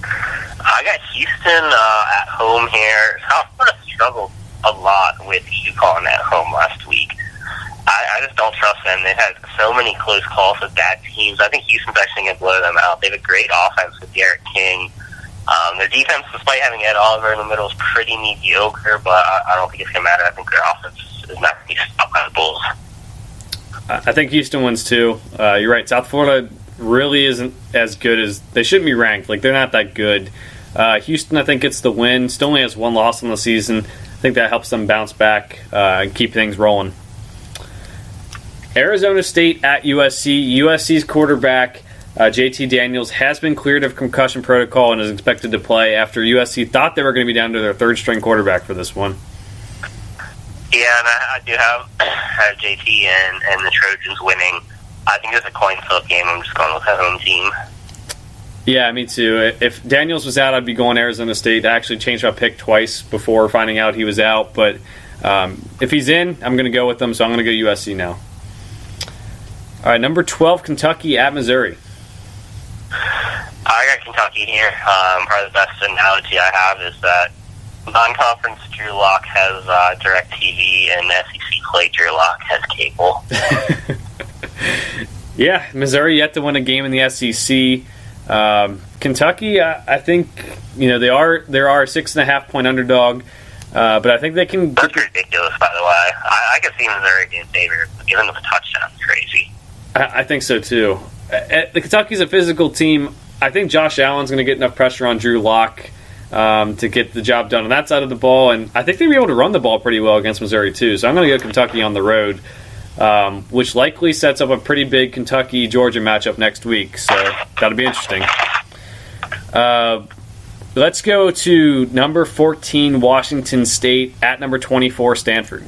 Speaker 2: I got Houston at home here. South Florida struggled a lot with UConn at home last week. I just don't trust them. They've had so many close calls with bad teams. I think Houston's actually going to blow them out. They have a great offense with Derek King. Their defense, despite having Ed Oliver in the middle, is pretty mediocre, but I don't think it's going to matter. I think their offense is not going to be stopped by the Bulls.
Speaker 1: I think Houston wins too. You're right. South Florida really isn't as good as they shouldn't be ranked. Like, they're not that good. Houston, I think, gets the win. Still only has 1 loss in the season. I think that helps them bounce back and keep things rolling. Arizona State at USC. USC's quarterback, JT Daniels, has been cleared of concussion protocol and is expected to play after USC thought they were going to be down to their 3rd-string quarterback for this one.
Speaker 2: Yeah, and I do have JT and the Trojans winning. I think it's a coin flip game. I'm just going with the home team.
Speaker 1: Yeah, me too. If Daniels was out, I'd be going Arizona State. I actually changed my pick twice before finding out he was out. But if he's in, I'm going to go with them, so I'm going to go USC now. All right, number 12, Kentucky at Missouri.
Speaker 2: I got Kentucky here. Probably the best analogy I have is that non-conference Drew Lock has DirecTV, and SEC play Drew Lock has cable.
Speaker 1: Yeah, Missouri yet to win a game in the SEC. Kentucky, I think they are a 6.5-point underdog, but I think they can.
Speaker 2: That's ridiculous, by the way. I could see Missouri being favored, but giving them a touchdown is crazy.
Speaker 1: I think so too. The Kentucky's a physical team. I think Josh Allen's going to get enough pressure on Drew Lock to get the job done on that side of the ball, and I think they'll be able to run the ball pretty well against Missouri too. So I'm going to go Kentucky on the road, which likely sets up a pretty big Kentucky-Georgia matchup next week. So that'll be interesting. Let's go to number 14, Washington State, at number 24, Stanford.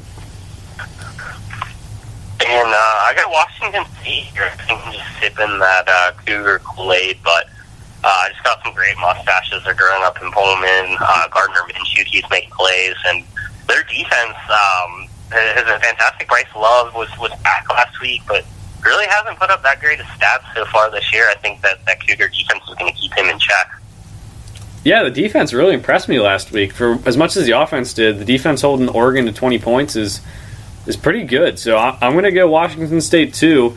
Speaker 2: And I got Washington State here. I think I'm just sipping that Cougar Kool-Aid, but I just got some great mustaches. They're growing up in Pullman. Gardner Minshew keeps making plays, and their defense is a fantastic. Bryce Love was back last week, but really hasn't put up that great of stats so far this year. I think that Cougar defense is going to keep him in check.
Speaker 1: Yeah, the defense really impressed me last week. For as much as the offense did, the defense holding Oregon to 20 points is pretty good. So I'm going to go Washington State too.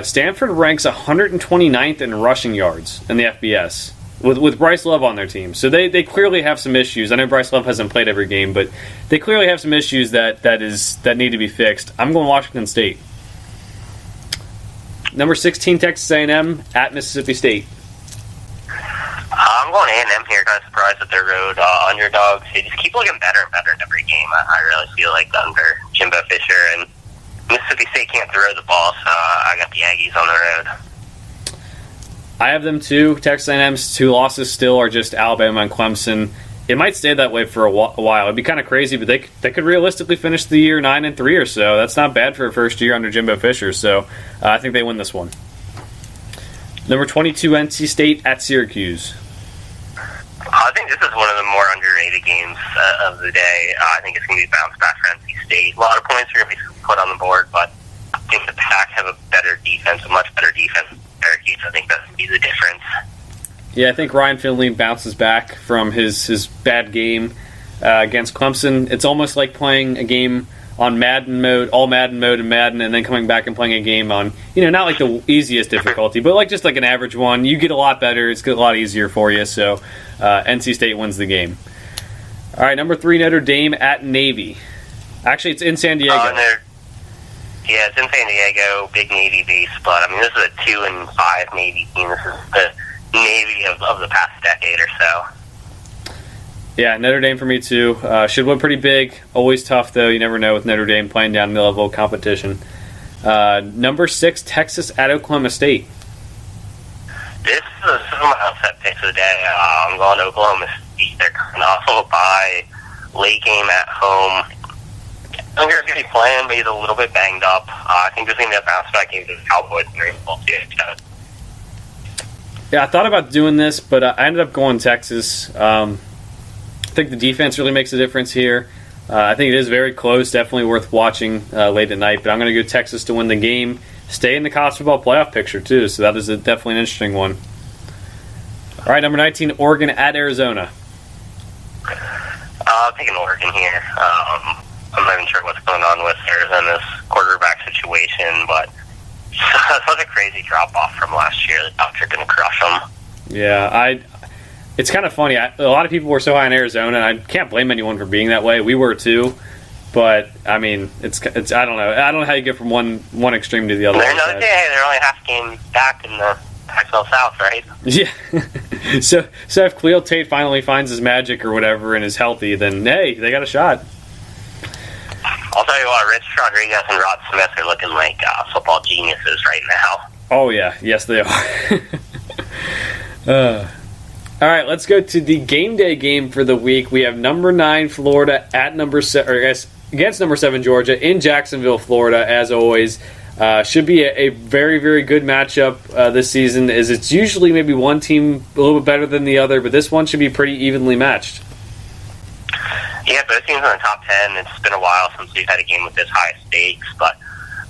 Speaker 1: Stanford ranks 129th in rushing yards in the FBS with Bryce Love on their team. So they clearly have some issues. I know Bryce Love hasn't played every game, but they clearly have some issues that need to be fixed. I'm going Washington State. Number 16, Texas A&M at Mississippi State.
Speaker 2: I'm going A&M here. Kind of surprised at their road underdogs. They just keep looking better and better in every game. I really feel like under Jimbo Fisher, and Mississippi State can't throw the ball, so I got the Aggies on the road.
Speaker 1: I have them too. Texas A&M's 2 losses still are just Alabama and Clemson. It might stay that way for a while. It'd be kind of crazy, but they could realistically finish the year 9-3 or so. That's not bad for a first year under Jimbo Fisher. So I think they win this one. Number 22, NC State at Syracuse.
Speaker 2: I think this is one of the more underrated games of the day. I think it's going to be a bounce back for NC State. A lot of points are going to be put on the board, but I think the Pack have a better defense, a much better defense than Syracuse. I think that's going to be the difference.
Speaker 1: Yeah, I think Ryan Finley bounces back from his bad game against Clemson. It's almost like playing a game on Madden mode, all Madden mode and Madden, and then coming back and playing a game on, not like the easiest difficulty, but like just like an average one. You get a lot better. It's a lot easier for you. So NC State wins the game. All right, number 3, Notre Dame at Navy. Actually, it's in San Diego.
Speaker 2: Yeah, it's in San Diego, big Navy base, but I mean, this is a 2-5 Navy team. This is the Navy of the past decade or so.
Speaker 1: Yeah, Notre Dame for me too. Should win pretty big. Always tough though. You never know with Notre Dame playing down the level of competition. Number 6, Texas at Oklahoma State.
Speaker 2: This is my upset pick of the day. I'm going to Oklahoma State. They're coming off of a bye, late game at home. I think they're going to be playing, but he's a little bit banged up. I think this is going to be a bounce back game to the Cowboys and they're able to.
Speaker 1: Yeah, I thought about doing this, but I ended up going Texas. I think the defense really makes a difference here. I think it is very close, definitely worth watching late at night, but I'm going to go Texas to win the game. Stay in the college football playoff picture, too, so that is definitely an interesting one. All right, number 19, Oregon at Arizona.
Speaker 2: I'm taking Oregon here. I'm not even sure what's going on with Arizona's quarterback situation, but such a crazy drop-off from last year. The Ducks are going to crush them.
Speaker 1: Yeah, it's kind of funny. A lot of people were so high in Arizona, and I can't blame anyone for being that way. We were too, but I mean, it's I don't know. I don't know how you get from one extreme to the other.
Speaker 2: They're another day. They're only half game back in the Pac-12 South, right?
Speaker 1: Yeah. so if Khalil Tate finally finds his magic or whatever and is healthy, then hey, they got a shot.
Speaker 2: I'll tell you what, Rich Rodriguez and Rod Smith are looking like football geniuses right now.
Speaker 1: Oh yeah, yes they are. All right, let's go to the game day game for the week. We have number 9 Florida at number 7, or I guess against number 7 Georgia in Jacksonville, Florida. As always, should be a very, very good matchup this season. As it's usually maybe one team a little bit better than the other, but this one should be pretty evenly matched.
Speaker 2: Yeah, both teams are in the top 10. It's been a while since we've had a game with this high stakes, but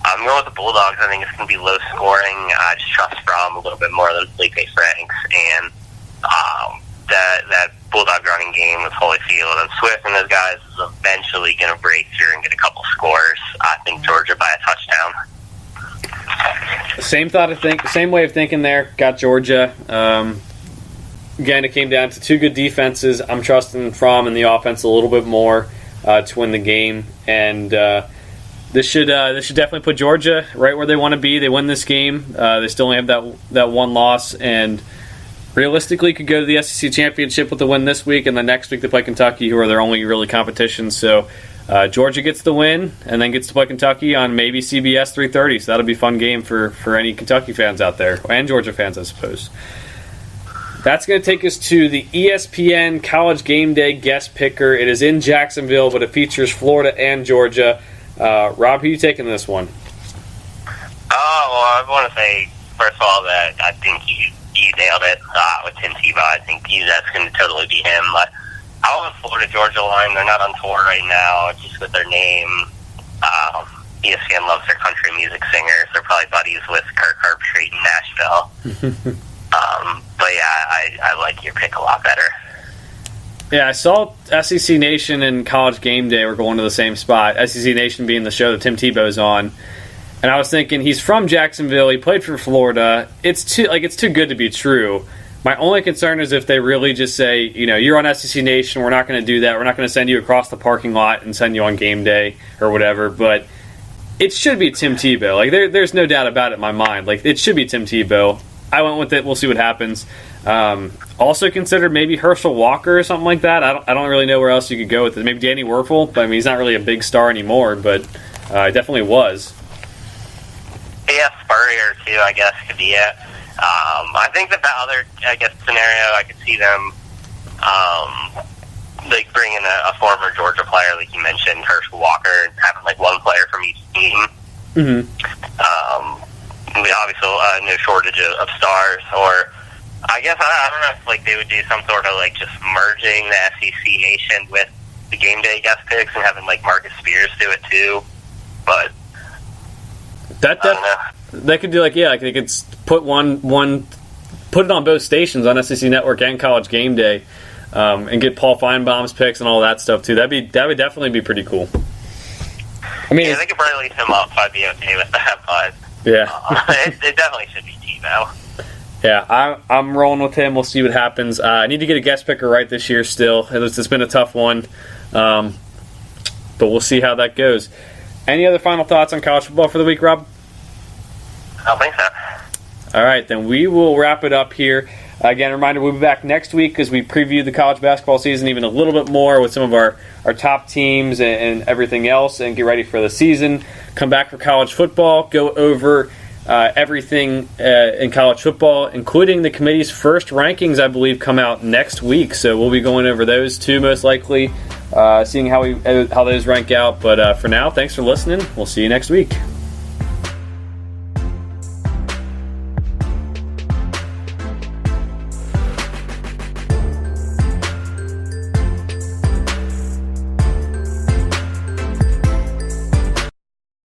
Speaker 2: I'm going with the Bulldogs. I think it's going to be low scoring. I just trust Fromm a little bit more than Felipe Franks, and that Bulldog running game with Holyfield and Swift and those guys is eventually going to break through and get a couple scores. I think Georgia by a touchdown.
Speaker 1: Same way of thinking there. Got Georgia. Again, it came down to 2 good defenses. I'm trusting Fromm in the offense a little bit more to win the game, and this should definitely put Georgia right where they want to be. They win this game. They still only have that one loss, and realistically could go to the SEC championship with the win this week, and the next week they play Kentucky, who are their only really competition. So Georgia gets the win and then gets to play Kentucky on maybe CBS 3:30. So that'll be a fun game for any Kentucky fans out there, and Georgia fans, I suppose. That's going to take us to the ESPN College Game Day guest picker. It is in Jacksonville, but it features Florida and Georgia. Rob, who are you taking this one?
Speaker 2: I want to say, first of all, that I think you nailed it with Tim Tebow. I think that's going to totally be him. But I want the Florida-Georgia line. They're not on tour right now, just with their name. ESPN loves their country music singers. They're probably buddies with Kirk Herbstreit in Nashville. But yeah, I like your pick a lot better.
Speaker 1: Yeah, I saw SEC Nation and College Game Day were going to the same spot. SEC Nation being the show that Tim Tebow's on, and I was thinking he's from Jacksonville. He played for Florida. It's too good to be true. My only concern is if they really just say, you're on SEC Nation. We're not going to do that. We're not going to send you across the parking lot and send you on game day or whatever. But it should be Tim Tebow. Like there's no doubt about it in my mind. Like it should be Tim Tebow. I went with it. We'll see what happens. Also considered maybe Herschel Walker or something like that. I don't really know where else you could go with it. Maybe Danny Werfel, but I mean he's not really a big star anymore, but he definitely was.
Speaker 2: Yeah, Spurrier too, I guess, could be it. I think that other, scenario, I could see them like bringing a former Georgia player, like you mentioned, Herschel Walker, and having like one player from each team. Mm-hmm. Obviously, no shortage of stars, or I guess I don't know if like they would do some sort of like just merging the SEC Nation with the game day guest picks and having like Marcus Spears do it too. But
Speaker 1: they could do like they could put put it on both stations on SEC Network and College Game Day, and get Paul Feinbaum's picks and all that stuff too. That would definitely be pretty cool. I mean,
Speaker 2: they could probably leave him up. I'd be okay with that, but it definitely should be Tebow.
Speaker 1: Yeah, I'm rolling with him. We'll see what happens. I need to get a guest picker right this year still. It's been a tough one, but we'll see how that goes. Any other final thoughts on college football for the week, Rob?
Speaker 2: I don't think so.
Speaker 1: All right, then we will wrap it up here. Again, a reminder, we'll be back next week as we preview the college basketball season even a little bit more with some of our top teams and everything else, and get ready for the season. Come back for college football, go over everything in college football, including the committee's first rankings, I believe, come out next week. So we'll be going over those too, most likely, seeing how those rank out. But for now, thanks for listening. We'll see you next week.